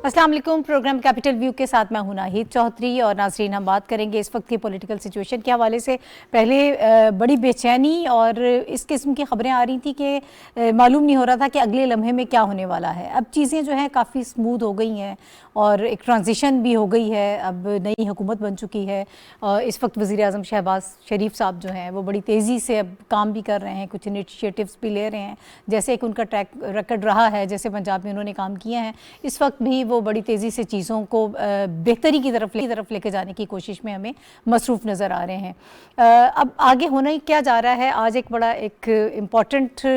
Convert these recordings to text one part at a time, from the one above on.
अस्सलाम वालेकुम। Programme capital view के साथ मैं हूं नाहिद चौधरी और नाज़रीन, हम बात करेंगे इस वक्त की पॉलिटिकल सिचुएशन के हवाले से। पहले बड़ी बेचैनी और इस किस्म की खबरें आ रही थी कि मालूम नहीं हो रहा था कि अगले लम्हे में क्या होने वाला है। अब चीज़ें जो हैं काफ़ी स्मूथ हो गई हैं और एक ट्रांजिशन भी हो गई है। अब नई हुकूमत बन चुकी है और इस वक्त वज़ीर आज़म शहबाज शरीफ साहब जो हैं वो बड़ी तेज़ी से अब काम भी कर रहे हैं, कुछ इनिशिएटिव्स भी ले रहे हैं। जैसे एक उनका ट्रैक रिकॉर्ड रहा है, जैसे पंजाब में उन्होंने काम किए हैं, इस वक्त भी वो बड़ी तेज़ी से चीज़ों को बेहतरी की तरफ लेके जाने की कोशिश में हमें मसरूफ़ नज़र आ रहे हैं। अब आगे होना ही क्या जा रहा है। आज एक बड़ा एक इम्पॉर्टेंट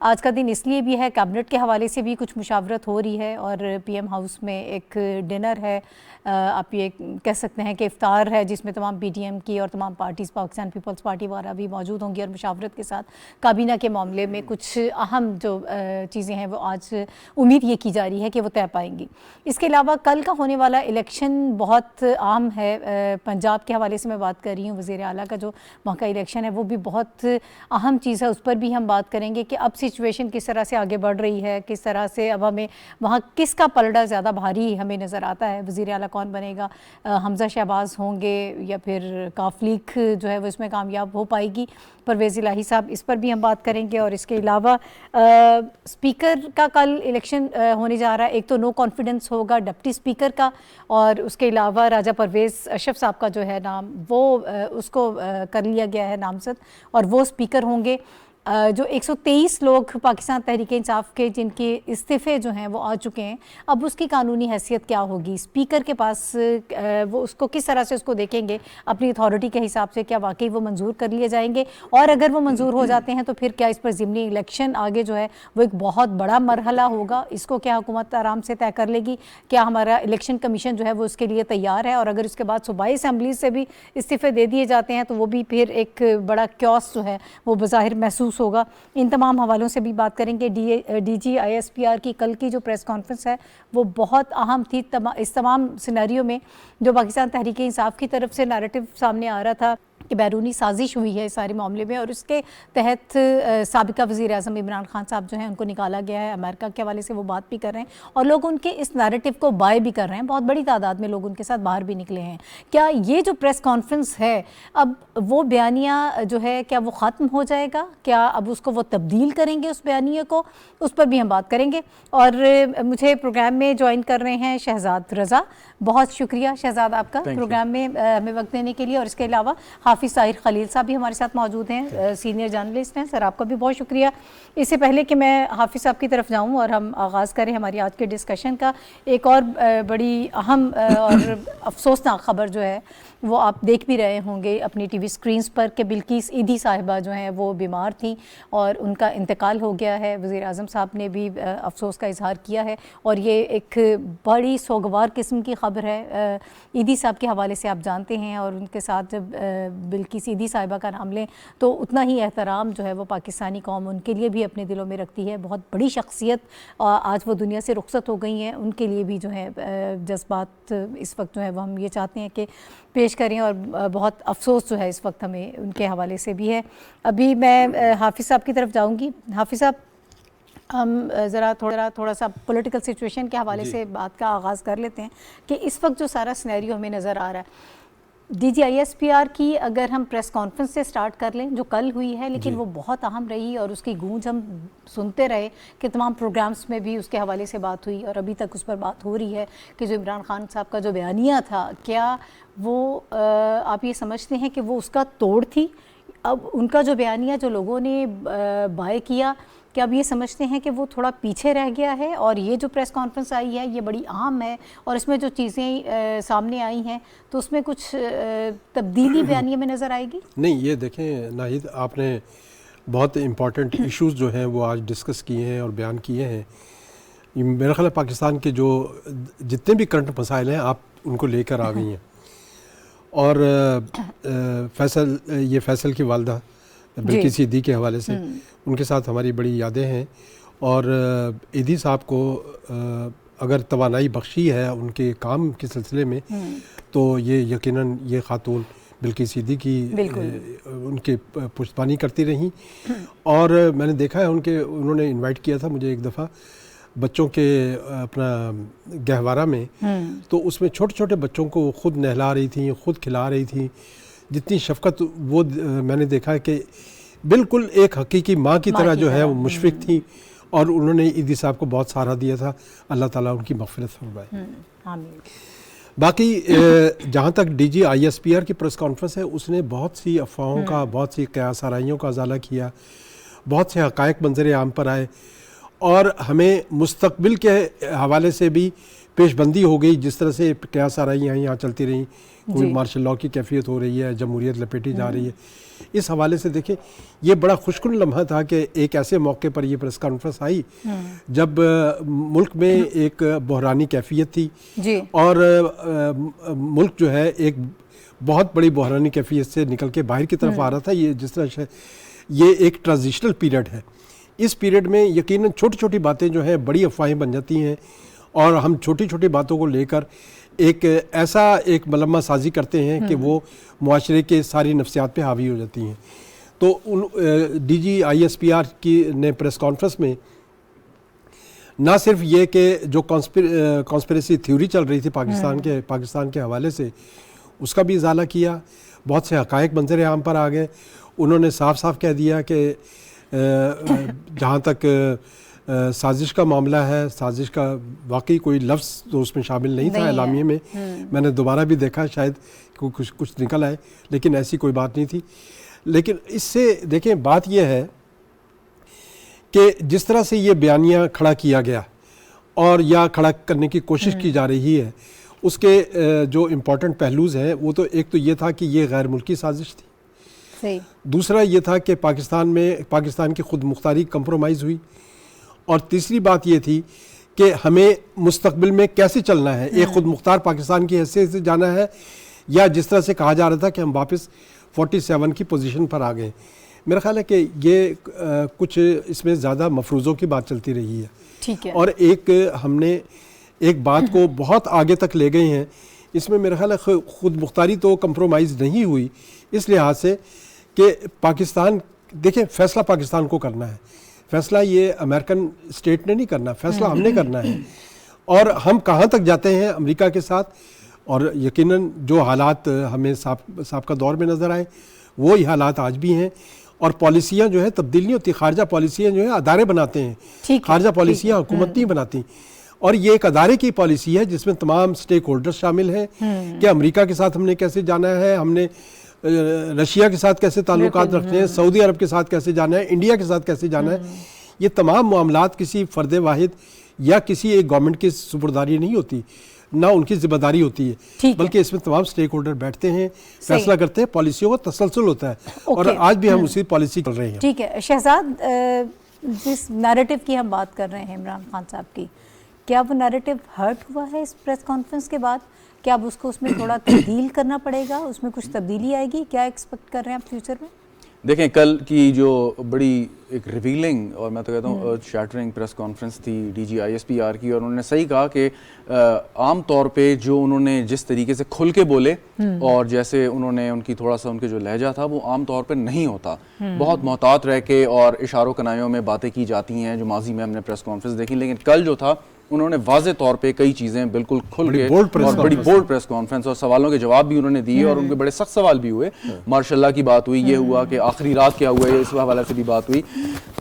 आज का दिन इसलिए भी है, कैबिनेट के हवाले से भी कुछ मुशावरत हो रही है और पीएम हाउस में एक डिनर है, आप ये कह सकते हैं कि इफ्तार है, जिसमें तमाम पीटीएम की और तमाम पार्टीज़, पाकिस्तान पीपल्स पार्टी वाला भी मौजूद होंगी और मुशावरत के साथ काबीना के मामले में कुछ अहम जो चीज़ें हैं वो आज उम्मीद ये की जा रही है कि वो तय पाएंगी। इसके अलावा कल का होने वाला इलेक्शन बहुत अहम है। पंजाब के हवाले से मैं बात कर रही हूँ, वज़ीर आला का जो वहाँ का इलेक्शन है वो भी बहुत अहम चीज़ है, उस पर भी हम बात करेंगे कि अब सिचुएशन किस तरह से आगे बढ़ रही है, किस तरह से अब हमें वहाँ किसका पलड़ा ज़्यादा भारी हमें नज़र आता है। वज़ीर आला कौन बनेगा, हमज़ा शहबाज होंगे या फिर काफ लीग जो है वो इसमें कामयाब हो पाएगी, परवेज़ इलाही साहब, इस पर भी हम बात करेंगे। और इसके अलावा स्पीकर का कल इलेक्शन होने जा रहा है। एक तो नो कॉन्फिडेंस होगा डिप्टी स्पीकर का और उसके अलावा राजा परवेज़ अशरफ साहब का जो है नाम वो उसको कर लिया गया है नामजद और वो स्पीकर होंगे। जो 123 लोग पाकिस्तान तहरीक-ए-इंसाफ के जिनके इस्तीफ़े जो हैं वो आ चुके हैं, अब उसकी कानूनी हैसियत क्या होगी, स्पीकर के पास वो उसको किस तरह से उसको देखेंगे अपनी अथॉरिटी के हिसाब से, क्या वाकई वो मंजूर कर लिए जाएंगे और अगर वो मंजूर हो जाते हैं तो फिर क्या इस पर ज़िमनी इलेक्शन आगे जो है वो एक बहुत बड़ा मरहला होगा, इसको क्या हुकूमत आराम से तय कर लेगी, क्या हमारा इलेक्शन कमीशन जो है वो उसके लिए तैयार है। और अगर उसके बाद सूबाई असम्बली से भी इस्तीफ़े दे दिए जाते हैं तो वो भी फिर एक बड़ा क्योस जो है वो बज़ाहिर महसूस होगा। इन तमाम हवालों से भी बात करेंगे। डीजी ISPR की कल की जो प्रेस कॉन्फ्रेंस है वो बहुत अहम थी। इस तमाम सिनेरियो में जो पाकिस्तान तहरीक-ए-इंसाफ की तरफ से नैरेटिव सामने आ रहा था कि बैरूनी साजिश हुई है इस सारे मामले में और उसके तहत साबिका वज़ीर आज़म इमरान खान साहब जो हैं उनको निकाला गया है। अमेरिका के हवाले से वो बात भी कर रहे हैं और लोग उनके इस नैरेटिव को बाय भी कर रहे हैं। बहुत बड़ी तादाद में लोग उनके साथ बाहर भी निकले हैं। क्या ये जो प्रेस कॉन्फ्रेंस है, अब वो बयानिया जो है क्या वो ख़त्म हो जाएगा, क्या अब उसको वो तब्दील करेंगे उस बयानिया को, उस पर भी हम बात करेंगे। और मुझे प्रोग्राम में ज्वाइन कर रहे हैं शहजाद रज़ा, बहुत शुक्रिया शहजाद आपका प्रोग्राम में हमें वक्त देने के लिए। और इसके अलावा हाफिज़ ताहिर खलील साहब भी हमारे साथ मौजूद हैं, सीनियर जर्नलिस्ट हैं। सर आपका भी बहुत शुक्रिया। इससे पहले कि मैं हाफिज़ साहब की तरफ जाऊं और हम आगाज़ करें हमारी आज के डिस्कशन का, एक और बड़ी अहम और अफसोसनाक ख़बर जो है वो आप देख भी रहे होंगे अपनी टीवी स्क्रीन्स पर कि बिल्किस ईदी साहिबा जो हैं वो बीमार थी और उनका इंतकाल हो गया है। वज़ीर आज़म साहब ने भी अफसोस का इजहार किया है और ये एक बड़ी सोगवार किस्म की ख़बर है। ईदी साहब के हवाले से आप जानते हैं और उनके साथ जब बिल्किस ईदी साहिबा का नाम लें तो उतना ही एहतराम जो है वो पाकिस्तानी कौम उनके लिए भी अपने दिलों में रखती है। बहुत बड़ी शख्सियत आज वो दुनिया से रुखसत हो गई हैं, उनके लिए भी जो है जज्बात इस वक्त जो है वो हम ये चाहते हैं कि पेश करें और बहुत अफसोस जो है इस वक्त हमें उनके हवाले से भी है। अभी मैं हाफिज़ साहब की तरफ जाऊंगी। हाफिज़ साहब, हम ज़रा थोड़ा सा पॉलिटिकल सिचुएशन के हवाले से बात का आगाज़ कर लेते हैं कि इस वक्त जो सारा सिनेरियो हमें नज़र आ रहा है। डीजी ISPR की अगर हम प्रेस कॉन्फ्रेंस से स्टार्ट कर लें जो कल हुई है, लेकिन वो बहुत अहम रही और उसकी गूंज हम सुनते रहे कि तमाम प्रोग्राम्स में भी उसके हवाले से बात हुई और अभी तक उस पर बात हो रही है कि जो इमरान खान साहब का जो बयानिया था, क्या वो आप ये समझते हैं कि वो उसका तोड़ थी? अब उनका जो बयानिया जो लोगों ने बाय किया, क्या अब ये समझते हैं कि वो थोड़ा पीछे रह गया है? और ये जो प्रेस कॉन्फ्रेंस आई है ये बड़ी अहम है और इसमें जो चीज़ें सामने आई हैं तो उसमें कुछ तब्दीली बयानिए में नज़र आएगी? नहीं, ये देखें नाहिद, आपने बहुत इम्पॉर्टेंट इश्यूज़ जो हैं वो आज डिस्कस किए हैं और बयान किए हैं। मेरा ख़्याल है पाकिस्तान के जो जितने भी करंट मसाइल हैं आप उनको लेकर आ गई हैं। और फैसल की वालदा बिल्किस ईदी के हवाले से उनके साथ हमारी बड़ी यादें हैं और ईदी साहब को अगर तवानाई बख्शी है उनके काम के सिलसिले में तो ये यकीनन ये खातून बिल्किस ईदी की उनके पुष्पानी करती रही। और मैंने देखा है उन्होंने इनवाइट किया था मुझे एक दफ़ा बच्चों के अपना गहवारा में, तो उसमें छोटे छोटे बच्चों को खुद नहला रही थी, खुद खिला रही थी। जितनी शफकत वो मैंने देखा है कि बिल्कुल एक हकीकी माँ की तरह जो है वो मुशफ़िक़ थी, और उन्होंने ईदी साहब को बहुत सहारा दिया था। अल्लाह ताला उनकी मग़फ़िरत फरमाए। आमीन। बाकी जहाँ तक DG ISPR की प्रेस कॉन्फ्रेंस है, उसने बहुत सी अफवाहों का, बहुत सी क़यास आराइयों का अज़ाला किया, बहुत से हक़ाइक़ मंज़र आम पर आए, और हमें मुस्तक़बिल के हवाले से भी पेशबंदी हो गई। जिस तरह से क़यास आराइयाँ यहाँ चलती रहीं, कोई मार्शल लॉ की कैफियत हो रही है, जमहूरियत लपेटी जा रही है, इस हवाले से देखें ये बड़ा खुशकुन लम्हा था कि एक ऐसे मौके पर ये प्रेस कॉन्फ्रेंस आई जब मुल्क में एक बहरानी कैफियत थी जी। और मुल्क जो है एक बहुत बड़ी बहरानी कैफियत से निकल के बाहर की तरफ आ रहा था। ये जिस तरह से ये एक ट्रांजिशनल पीरियड है, इस पीरियड में यकीनन छोटी छोटी बातें जो हैं बड़ी अफवाहें बन जाती हैं, और हम छोटी छोटी बातों को लेकर एक ऐसा एक मलम्मा साजी करते हैं कि वो मुआशरे के सारी नफ्सियात पे हावी हो जाती हैं। तो DG ISPR की ने प्रेस कॉन्फ्रेंस में ना सिर्फ ये कि जो कॉन्स्पिरेसी थ्योरी चल रही थी पाकिस्तान के हवाले से, उसका भी इजाला किया, बहुत से हक़ाइक़ मंज़र आम पर आ गए। उन्होंने साफ साफ कह दिया कि जहाँ तक साजिश का मामला है, साजिश का वाकई कोई लफ्ज़ तो उसमें शामिल नहीं था एलामिये में। मैंने दोबारा भी देखा, शायद कुछ निकल आए, लेकिन ऐसी कोई बात नहीं थी। लेकिन इससे देखें बात यह है कि जिस तरह से ये बयानिया खड़ा किया गया और या खड़ा करने की कोशिश की जा रही है, उसके जो इम्पोर्टेंट पहलूज़ हैं वो तो एक तो ये था कि ये गैर मुल्की साजिश थी, सही। दूसरा ये था कि पाकिस्तान की खुद मुख्तारी कंप्रोमाइज़ हुई, और तीसरी बात ये थी कि हमें मुस्तकबिल में कैसे चलना है, एक खुद मुख्तार पाकिस्तान की हैसियत से जाना है, या जिस तरह से कहा जा रहा था कि हम वापस 47 की पोजीशन पर आ गए। मेरा ख्याल है कि ये कुछ इसमें ज़्यादा मफरूज़ों की बात चलती रही है, ठीक है। और हमने एक बात को बहुत आगे तक ले गए हैं। इसमें मेरा ख्याल है खुद मुख्तारी तो कंप्रोमाइज़ नहीं हुई, इस लिहाज से कि पाकिस्तान, देखें फैसला पाकिस्तान को करना है, फैसला ये अमेरिकन स्टेट ने नहीं करना, फैसला हमने करना है। और हम कहाँ तक जाते हैं अमेरिका के साथ, और यकीनन जो हालात हमें साबका दौर में नज़र आए वही हालात आज भी हैं, और पॉलिसियाँ जो है तब्दील नहीं होती। खारजा पॉलिसियाँ जो है अदारे बनाते हैं, खारजा पॉलिसियाँ हुकूमत नहीं बनाती, और ये एक अदारे की पॉलिसी है जिसमें तमाम स्टेक होल्डर्स शामिल हैं कि अमेरिका के साथ हमने कैसे जाना है, हमने रशिया के साथ कैसे ताल्लुकात रखने हैं, सऊदी अरब के साथ कैसे जाना है, इंडिया के साथ कैसे जाना है। ये तमाम मामलात किसी फ़र्द वाहिद या किसी एक गवर्नमेंट की सुपुर्दारी नहीं होती, ना उनकी जिम्मेदारी होती है, बल्कि इसमें तमाम स्टेक होल्डर बैठते हैं, फैसला करते हैं, पॉलिसियों का तसलसल होता है, और आज भी हम उसी पॉलिसी कर रहे हैं। ठीक है शहजाद, जिस नैरेटिव की हम बात कर रहे हैं इमरान खान साहब की, क्या वो नैरेटिव हर्ट हुआ है इस प्रेस कॉन्फ्रेंस के बाद? क्या अब उसको उसमें थोड़ा तब्दील करना पड़ेगा, उसमें कुछ तब्दीली आएगी? क्या एक्सपेक्ट कर रहे हैं आप फ्यूचर में? देखें, कल की जो बड़ी एक रिवीलिंग और मैं तो कहता हूँ शैटरिंग प्रेस कॉन्फ्रेंस थी DG ISPR की, और उन्होंने सही कहा कि आम तौर पे जो उन्होंने जिस तरीके से खुल के बोले और जैसे उन्होंने उनकी थोड़ा सा उनके जो लहजा था वो आम तौर पे नहीं होता, बहुत मोहतात रह के और इशारों कनायों में बातें की जाती हैं जो माजी में हमने प्रेस कॉन्फ्रेंस देखी। लेकिन कल जो था उन्होंने वाज़े तौर पे कई चीज़ें बिल्कुल खुल के और बड़ी बोल्ड प्रेस कॉन्फ्रेंस, और सवालों के जवाब भी उन्होंने दिए और उनके बड़े सख्त सवाल भी हुए। मार्शल लॉ की बात हुई, ये हुआ कि आखिरी रात क्या हुआ है, इस हवाले से भी बात हुई।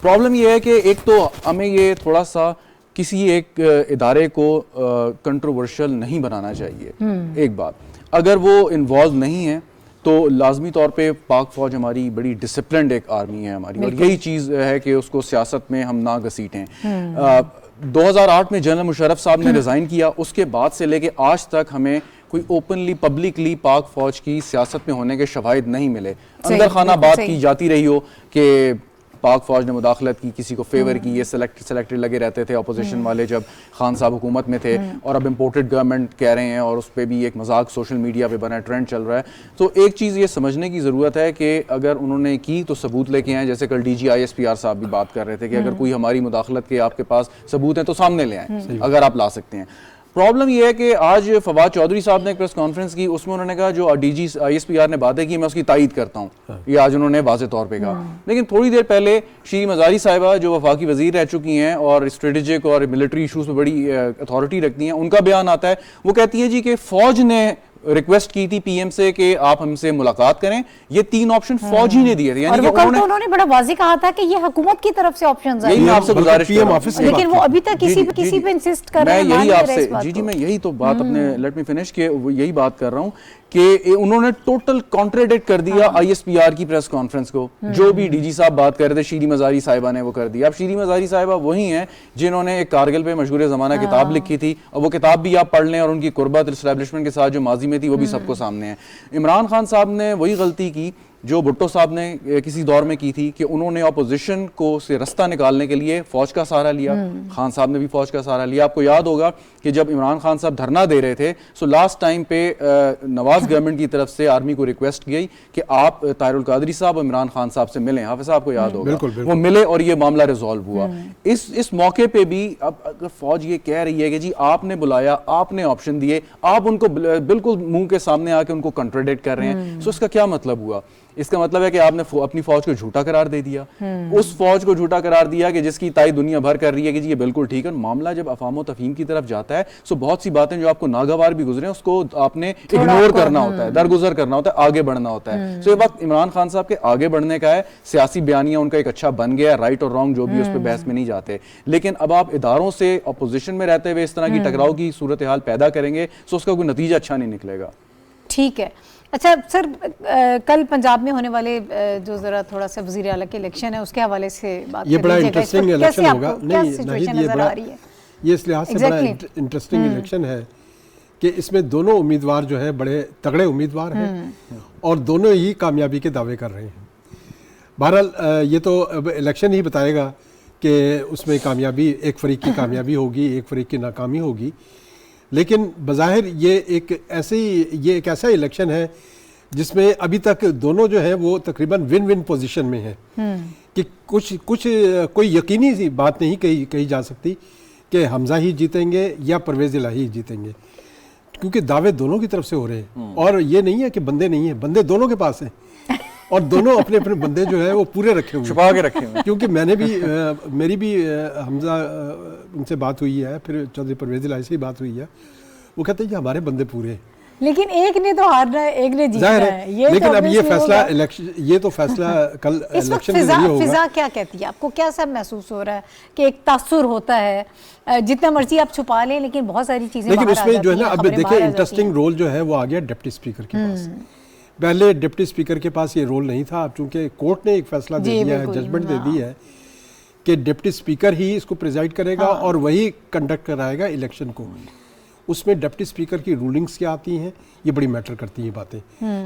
प्रॉब्लम ये है कि एक तो हमें ये थोड़ा सा किसी एक इदारे को कंट्रोवर्शियल नहीं बनाना चाहिए। एक बात, अगर वो इन्वॉल्व नहीं है तो लाजमी तौर पे पाक फ़ौज हमारी बड़ी डिसिप्लिन्ड एक आर्मी है हमारी, और यही चीज़ है कि उसको सियासत में हम ना घसीटें। 2008 में जनरल मुशर्रफ साहब ने रिज़ाइन किया, उसके बाद से लेके आज तक हमें कोई ओपनली पब्लिकली पाक फ़ौज की सियासत में होने के शवाहिद नहीं मिले। अंदर खाना बात की जाती रही हो कि पाक फ़ौज ने मुदाखलत की, किसी को फेवर की, ये सेलेक्टेड लगे रहते थे अपोजिशन वाले जब खान साहब हुकूमत में थे, और अब इम्पोर्टेड गवर्नमेंट कह रहे हैं, और उस पर भी एक मजाक सोशल मीडिया पे बना ट्रेंड चल रहा है। तो एक चीज़ ये समझने की ज़रूरत है कि अगर उन्होंने की तो सबूत लेके आए, जैसे कल DG ISPR साहब भी बात कर रहे थे कि अगर कोई हमारी मुदाखलत के आपके पास सबूत हैं तो सामने ले आएँ, अगर आप ला सकते हैं। प्रॉब्लम ये है कि आज फवाद चौधरी साहब ने एक प्रेस कॉन्फ्रेंस की, उसमें उन्होंने कहा जो डीजी ISPR ने बातें की मैं उसकी तायीद करता हूँ, ये आज उन्होंने वाज़े तौर पे कहा। लेकिन थोड़ी देर पहले श्री मज़ारी साहिबा जो वफाकी वजीर रह चुकी हैं और स्ट्रेटेजिक और मिलिट्री इशूज़ में बड़ी अथॉरिटी रखती हैं, उनका बयान आता है, वो कहती है जी कि फौज ने रिक्वेस्ट की थी पीएम से कि आप हमसे मुलाकात करें, ये 3 ऑप्शन फौज ही ने दिए थे। यानी और वो उन्होंने बड़ा वाज़ेह कहा था कि ये हुकूमत की तरफ से ऑप्शंस हैं। यही मैं आपसे गुजारिश कर रहा हूं, लेकिन वो अभी तक किसी पे इंसिस्ट कर रहे हैं। मैं यही आपसे मैं यही तो बात अपने लेट मी फिनिश के यही बात कर रहा हूं कि उन्होंने टोटल कॉन्ट्रेडिक्ट कर दिया ISPR की प्रेस कॉन्फ्रेंस को। जो भी डीजी साहब बात कर रहे थे शीरी मज़ारी साहिबा ने वो कर दिया। अब शीरी मज़ारी साहिबा वही हैं जिन्होंने एक कारगिल पे मशहूर ज़माना किताब लिखी थी, और वो किताब भी आप पढ़ लें और उनकी कुर्बत एस्टैब्लिशमेंट के साथ जो माजी में थी वो भी सबको सामने है। इमरान खान साहब ने वही गलती की जो भुट्टो साहब ने किसी दौर में की थी कि उन्होंने अपोजिशन को से रास्ता निकालने के लिए फौज का सहारा लिया। खान साहब ने भी फौज का सहारा लिया। आपको याद होगा कि जब इमरान खान साहब धरना दे रहे थे, सो लास्ट टाइम पे नवाज गवर्नमेंट की तरफ से आर्मी को रिक्वेस्ट की कि आप ताहिरुल कादरी साहब और इमरान खान साहब से मिलें। हाफिज साहब को याद होगा, वो मिले और ये मामला रिजॉल्व हुआ। इस मौके पे भी अब अगर फौज ये कह रही है कि जी आपने बुलाया, आपने ऑप्शन दिए, आप उनको बिल्कुल मुंह के सामने आके उनको कॉन्ट्रडिक्ट कर रहे हैं, सो इसका क्या मतलब हुआ? इसका मतलब है कि आपने अपनी फौज को झूठा करार दे दिया, उस फौज को झूठा करार दिया कि जिसकी ताई दुनिया भर कर रही है कि जी ये बिल्कुल ठीक है। मामला जब अफाम तफहीम की तरफ जाता है, सो बहुत सी बातें जो आपको नागवार भी गुजरे उसको आपने इग्नोर करना होता है, दरगुजर करना होता है, आगे बढ़ना होता है। सो ये वक्त इमरान खान साहब के आगे बढ़ने का है। सियासी बयानिया उनका एक अच्छा बन गया, राइट और रॉन्ग जो भी, उस पर बहस में नहीं जाते। लेकिन अब आप इदारों से अपोजिशन में रहते हुए इस तरह की टकराव की सूरत हाल पैदा करेंगे, सो उसका कोई नतीजा अच्छा नहीं निकलेगा। ठीक है। अच्छा सर, कल पंजाब में होने वाले जो जरा थोड़ा सा वज़ीर आला के इलेक्शन है उसके हवाले से बात ये बड़ा इंटरेस्टिंग इलेक्शन होगा। नहीं, ये इस लिहाज से बड़ा इंटरेस्टिंग इलेक्शन है कि इसमें दोनों उम्मीदवार जो है बड़े तगड़े उम्मीदवार हैं और दोनों ही कामयाबी के दावे कर रहे हैं। बहरहाल ये तो अब इलेक्शन ही बताएगा कि उसमें कामयाबी, एक फरीक की कामयाबी होगी, एक फरीक की नाकामी होगी। लेकिन बज़ाहिर ये एक ऐसा इलेक्शन है जिसमें अभी तक दोनों जो है वो तकरीबन विन विन पोजीशन में है कि कुछ कोई यकीनी सी बात नहीं कही जा सकती कि हमजा ही जीतेंगे या परवेज़ इलाही ही जीतेंगे, क्योंकि दावे दोनों की तरफ से हो रहे हैं। और ये नहीं है कि बंदे नहीं है, बंदे दोनों के पास हैं और दोनों अपने अपने बंदे जो है वो पूरे रखे हुए, छुपा के रखे हुए। क्योंकि मैंने भी मेरी भी हमजा उनसे बात हुई है, फिर चौधरी परवेज़ इलाही से बात हुई है। वो कहते हैं कि हमारे बंदे पूरे हैं, लेकिन एक ने तो हारना है, एक ने जीतना है। ये लेकिन तो अब ये फैसला इलेक्शन, ये तो फैसला कल इलेक्शन के जरिए होगा। फिजा क्या कहती है? आपको क्या सब महसूस हो रहा है कि एक तासुर होता है, जितना मर्जी आप छुपा लें लेकिन बहुत सारी चीजें, लेकिन उसमें जो है ना, अब देखिए इंटरेस्टिंग रोल जो है वो आ गया डिप्टी स्पीकर के पास। पहले डिप्टी स्पीकर के पास ये रोल नहीं था। अब चूंकि कोर्ट ने एक फैसला दे दिया है, जजमेंट दे दी है कि डिप्टी स्पीकर ही इसको प्रिजाइड करेगा और वही कंडक्ट कराएगा इलेक्शन को। उसमें डिप्टी स्पीकर की रूलिंग्स क्या आती हैं, ये बड़ी मैटर करती हैं बातें,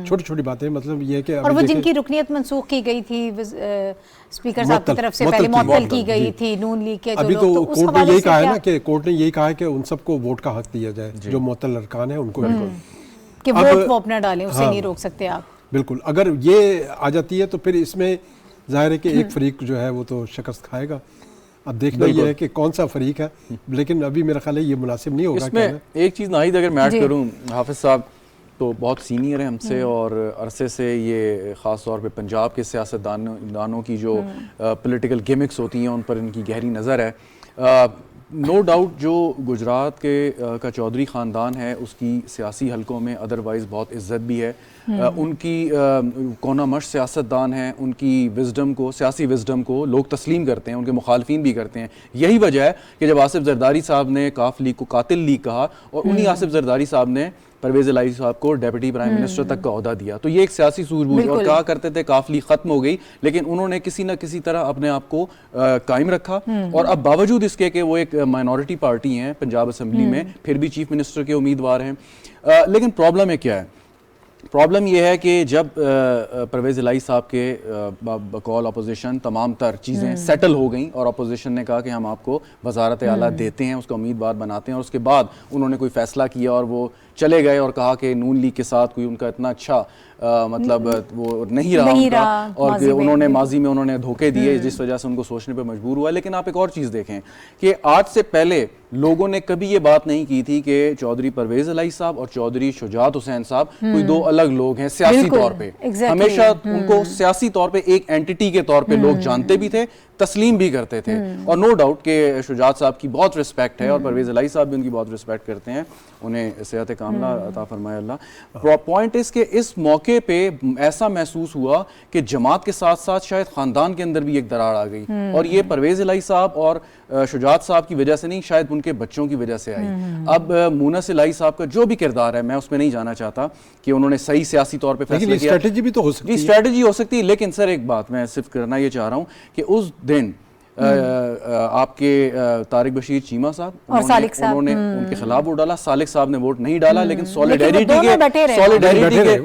छोटी छोटी बातें। मतलब ये है कि और वो जिनकी रुकनियत मंसूख की गई थी स्पीकर साहब की तरफ से, पहले मुअत्तल की गई थी नून लीग के, अभी तो कोर्ट ने यही कहा है ना कि कोर्ट ने यही कहा है कि उन सबको वोट का हक दिया जाए, जो मुअत्तल अरकान है उनको कि वोट वो अपना डालें, उससे नहीं रोक सकते आप। बिल्कुल, अगर ये आ जाती है तो फिर इसमें जाहिर है कि एक फरीक जो है वो तो शिकस्त खाएगा। अब देखना ये है कि कौन सा फरीक है, लेकिन अभी मेरा ख्याल है ये मुनासिब नहीं होगा। इसमें एक चीज़ नाहिद अगर मैं ऐड करूं, हाफिज साहब तो बहुत सीनियर है हमसे और अरसे से ये ख़ास तौर पे पंजाब के सियासतदानों की जो पॉलिटिकल गिमिक्स होती हैं उन पर इनकी गहरी नज़र है। नो डाउट जो गुजरात के का चौधरी ख़ानदान है उसकी सियासी हलकों में अदरवाइज़ बहुत इज्जत भी है। उनकी कोनामश सियासतदान हैं, उनकी विजडम को, सियासी विजडम को लोग तस्लीम करते हैं, उनके मुखालफिन भी करते हैं। यही वजह है कि जब आसिफ जरदारी साहब ने काफ लीग को कातिल लीग कहा और उन्हीं आसिफ जरदारी साहब ने परवेज़ इलाही साहब को डेप्यूटी प्राइम मिनिस्टर तक का ओहदा दिया, तो ये एक सियासी सूझबूझ, और कहा करते थे काफ लीग खत्म हो गई, लेकिन उन्होंने किसी न किसी तरह अपने आप को कायम रखा। और अब बावजूद इसके कि वो एक माइनॉरिटी पार्टी हैं पंजाब असेंबली में, फिर भी चीफ मिनिस्टर के उम्मीदवार हैं। लेकिन प्रॉब्लम है क्या है? प्रॉब्लम यह है कि जब परवेज़ इलाही साहब के बकौल अपोजिशन तमाम तर चीज़ें सेटल हो गई और अपोजिशन ने कहा कि हम आपको वजारत आला देते हैं, उसका उम्मीदवार बनाते हैं, और उसके बाद उन्होंने कोई फ़ैसला किया और वो चले गए और कहा कि नून लीग के साथ कोई उनका इतना अच्छा मतलब वो नहीं रहा और कि उन्होंने माजी में उन्होंने धोखे दिए जिस वजह से उनको सोचने पर मजबूर हुआ। लेकिन आप एक और चीज़ देखें कि आज से पहले लोगों ने कभी ये बात नहीं की थी कि चौधरी परवेज इलाही साहब और चौधरी शुजात हुसैन साहब कोई दो अलग लोग हैं सियासी तौर पे। हमेशा उनको सियासी तौर पे एक एंटिटी के तौर पे लोग जानते भी थे, तस्लीम भी करते थे। और नो डाउट कि शुजात साहब की बहुत रिस्पेक्ट है और परवेज इलाही साहब भी उनकी बहुत रिस्पेक्ट करते हैं, उन्हें सेहत कामला अता फरमाए अल्लाह। पॉइंट इस के इस मौके पे ऐसा महसूस हुआ कि जमात के साथ साथ शायद खानदान के अंदर भी एक दरार आ गई, और ये परवेज इलाही साहब और शुजात साहब की वजह से नहीं, शायद उनके बच्चों की वजह से आई। अब मुनस इलाही साहब का जो भी किरदार है, मैं उसमें नहीं जाना चाहता कि उन्होंने सही सियासी तौर पे फैसला किया, स्ट्रेटजी भी तो हो सकती है, स्ट्रेटजी हो सकती है। लेकिन सर एक बात मैं सिर्फ करना ये चाह रहा हूँ कि उस दिन आपके तारिक बशीर चीमा साहब और सालिक साहब उन्होंने उनके खिलाफ वोट डाला, सालिक साहब ने वोट नहीं डाला, लेकिन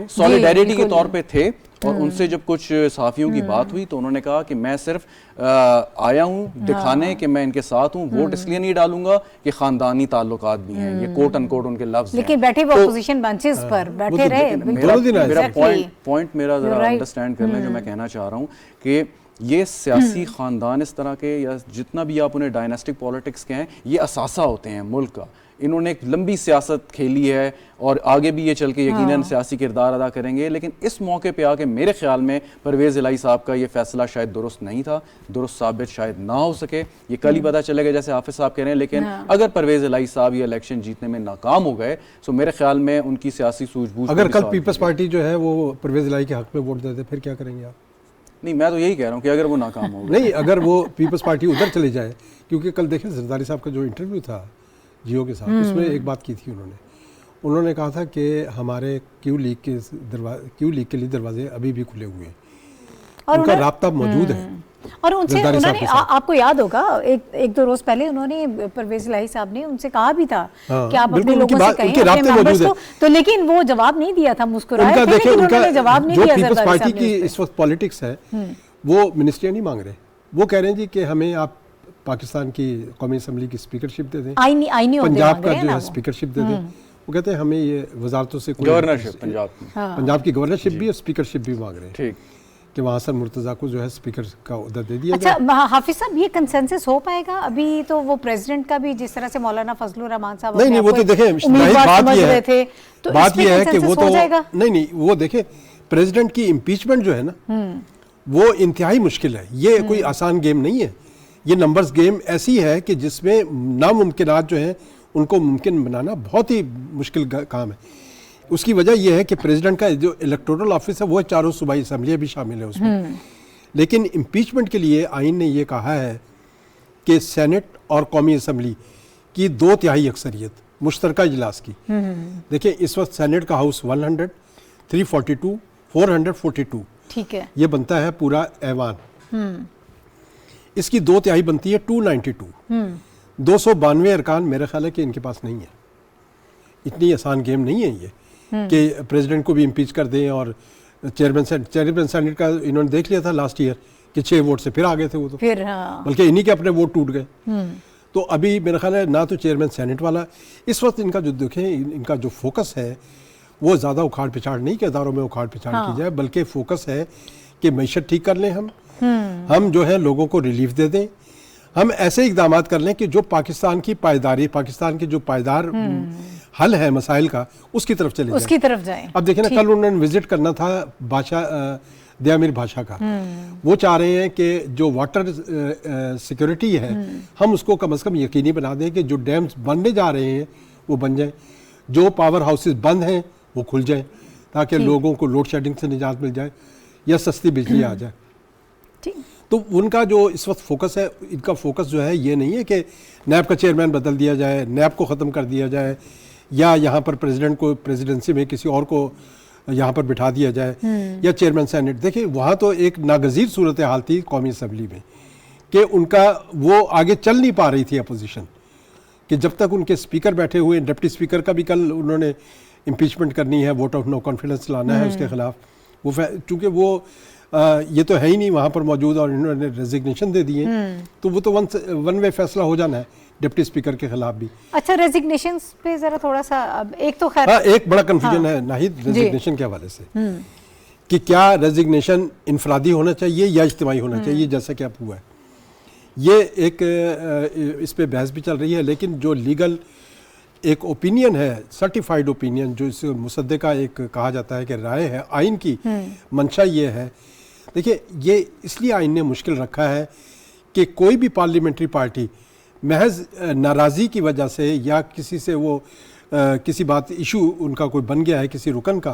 सॉलिडेरिटी के तौर पे थे। और उनसे जब कुछ सहाफियों की बात हुई तो उन्होंने कहा कि मैं सिर्फ आया हूं दिखाने कि मैं इनके साथ हूं, वोट इसलिए नहीं डालूंगा कि खानदानी ताल्लुकात भी हैं, ये कोट अनकोट उनके लफ्ज हैं। लेकिन बैठे वो अपोजिशन बेंचेस पर बैठे रहे। मेरा पॉइंट मेरा जरा अंडरस्टैंड कर लें जो मैं कहना चाह रहा हूं कि ये सियासी खानदान इस तरह के या जितना भी आप उन्हें डायनेस्टिक पॉलिटिक्स के हैं, ये असासा होते हैं मुल्क का। इन्होंने एक लंबी सियासत खेली है और आगे भी ये चल के यकीनन सियासी किरदार अदा करेंगे। लेकिन इस मौके पे आके मेरे ख्याल में परवेज इलाही साहब का ये फैसला शायद दुरुस्त नहीं था, दुरुस्त साबित शायद ना हो सके, ये कल ही पता चलेगा जैसे हाफिज साहब कह रहे हैं। लेकिन अगर परवेज इलाही साहब ये इलेक्शन जीतने में नाकाम हो गए तो मेरे ख्याल में उनकी सियासी सूझबूझ, अगर कल पीपल्स पार्टी जो है वो परवेज इलाही के हक में वोट देते फिर क्या करेंगे आप? नहीं, मैं तो यही कह रहा हूँ कि अगर वो नाकाम हो नहीं, अगर वो पीपल्स पार्टी उधर चले जाए, क्योंकि कल देखें जरदारी साहब का जो इंटरव्यू था जियो के साथ, उसमें एक बात की थी उन्होंने कहा था कि हमारे क्यू लीग के लिए दरवाजे अभी भी खुले हुए हैं और उनका राब्ता मौजूद है। और उनसे उन्होंने आपको याद होगा एक दो रोज पहले उन्होंने परवेज इलाही साहब ने उनसे कहा भी था कि आप अपने लोगों से कहें अपने मेंबर्स को, तो लेकिन वो जवाब नहीं दिया था, मुस्कुराए थे, लेकिन उन्होंने जवाब नहीं दिया। पीपल्स पार्टी की इस वक्त पॉलिटिक्स है, वो मिनिस्ट्री नहीं मांग रहे, वो कह रहे हैं जी कि हमें आप पाकिस्तान की कौमी असम्बली की स्पीकरशिप दे दें, पंजाब का जो है स्पीकरशिप दे दें। वो कहते हैं हमें ये वजारतों से गवर्नरशिप, पंजाब की गवर्नरशिप भी और स्पीकरशिप भी मांग रहे हैं, ठीक कि वहाँ हसन मुर्तज़ा को जो है स्पीकर का ओहदा दे दिया जाए। अच्छा हाफिज साहब, ये कंसेंसस हो पाएगा? अभी तो वो प्रेसिडेंट का भी जिस तरह से मौलाना फजलुर रहमान साहब नहीं, वो तो देखें बात ये है कि वो तो नहीं, वो देखें प्रेसिडेंट की इम्पीचमेंट जो है ना वो इंतहाई मुश्किल है, ये कोई आसान गेम नहीं है। ये नंबर्स गेम ऐसी है कि जिसमें नामुमकिनात जो हैं उनको मुमकिन बनाना बहुत ही मुश्किल काम है। उसकी वजह यह है कि प्रेसिडेंट का जो इलेक्टोरल ऑफिस है वो चारों सूबाई असम्बलियाँ भी शामिल है उसमें। लेकिन इम्पीचमेंट के लिए आइन ने ये कहा है कि सेनेट और कौमी असम्बली की 2/3 अक्सरियत मुश्तरका इजलास की। देखिए इस वक्त सेनेट का हाउस 100, 342, 442, ठीक है, ये बनता है पूरा ऐवान। इसकी 2/3 बनती है 292। 292 अरकान मेरे ख्याल है कि इनके पास नहीं है। इतनी आसान गेम नहीं है ये कि प्रेसिडेंट को भी इम्पीच कर दें। और चेयरमैन सेनेट का इन्होंने देख लिया था लास्ट ईयर कि 6 वोट से फिर आ गए थे वो तो, फिर बल्कि इन्हीं के अपने वोट टूट गए। तो अभी मेरा ख्याल है ना तो चेयरमैन सेनेट वाला, इस वक्त इनका जो देखें इनका जो फोकस है वो ज़्यादा उखाड़ पिछाड़ नहीं कि अदारों में उखाड़ पिछाड़ की जाए, बल्कि फोकस है कि मईशत ठीक कर लें, हम जो है लोगों को रिलीफ दे दें, हम ऐसे इकदाम कर लें कि जो पाकिस्तान की पायदारी, पाकिस्तान के जो पायदार हल है मसाइल का, उसकी तरफ चले उसकी तरफ जाएं। अब देखें ना, कल उन्होंने विजिट करना था बादशाह दयामिर बादशाह का, वो चाह रहे हैं कि जो वाटर सिक्योरिटी है हम उसको कम से कम यकीनी बना दें कि जो डैम्स बनने जा रहे हैं वो बन जाएं, जो पावर हाउसेस बंद हैं वो खुल जाएं, ताकि लोगों को लोड शेडिंग से निजात मिल जाए या सस्ती बिजली आ जाए। तो उनका जो इस वक्त फोकस है, इनका फोकस जो है ये नहीं है कि नैब का चेयरमैन बदल दिया जाए, नैब को ख़त्म कर दिया जाए, या यहाँ पर प्रेसिडेंट को प्रेसिडेंसी में किसी और को यहाँ पर बिठा दिया जाए, या चेयरमैन सेनेट। देखिए वहाँ तो एक नागज़ीर सूरत हाल थी कौमी असम्बली में कि उनका वो आगे चल नहीं पा रही थी अपोजिशन, कि जब तक उनके स्पीकर बैठे हुए, डिप्टी स्पीकर का भी कल उन्होंने इम्पीचमेंट करनी है, वोट ऑफ नो कॉन्फिडेंस लाना है उसके खिलाफ, वो चूँकि वो ये तो है ही नहीं वहाँ पर मौजूद और इन्होंने रेजिग्नेशन दे दिए, तो वो तो वन वे फैसला हो जाना है डिप्टी स्पीकर के खिलाफ भी। अच्छा, रेजिग्नेशन पे जरा थोड़ा सा एक तो खैर एक बड़ा कंफ्यूजन है नाहिद रेजिग्नेशन के हवाले से कि क्या रेजिग्नेशन इनफरादी होना चाहिए या इज्तिमाई होना चाहिए, जैसा कि अब हुआ है। ये एक इस पे बहस भी चल रही है, लेकिन जो लीगल एक ओपिनियन है, सर्टिफाइड ओपिनियन, जो इसे मुसद्दे का एक कहा जाता है कि राय है आइन की, मंशा ये है, देखिए ये इसलिए आइन ने मुश्किल रखा है कि कोई भी पार्लियामेंट्री पार्टी महज नाराज़ी की वजह से या किसी से वो किसी बात इशू उनका कोई बन गया है किसी रुकन का,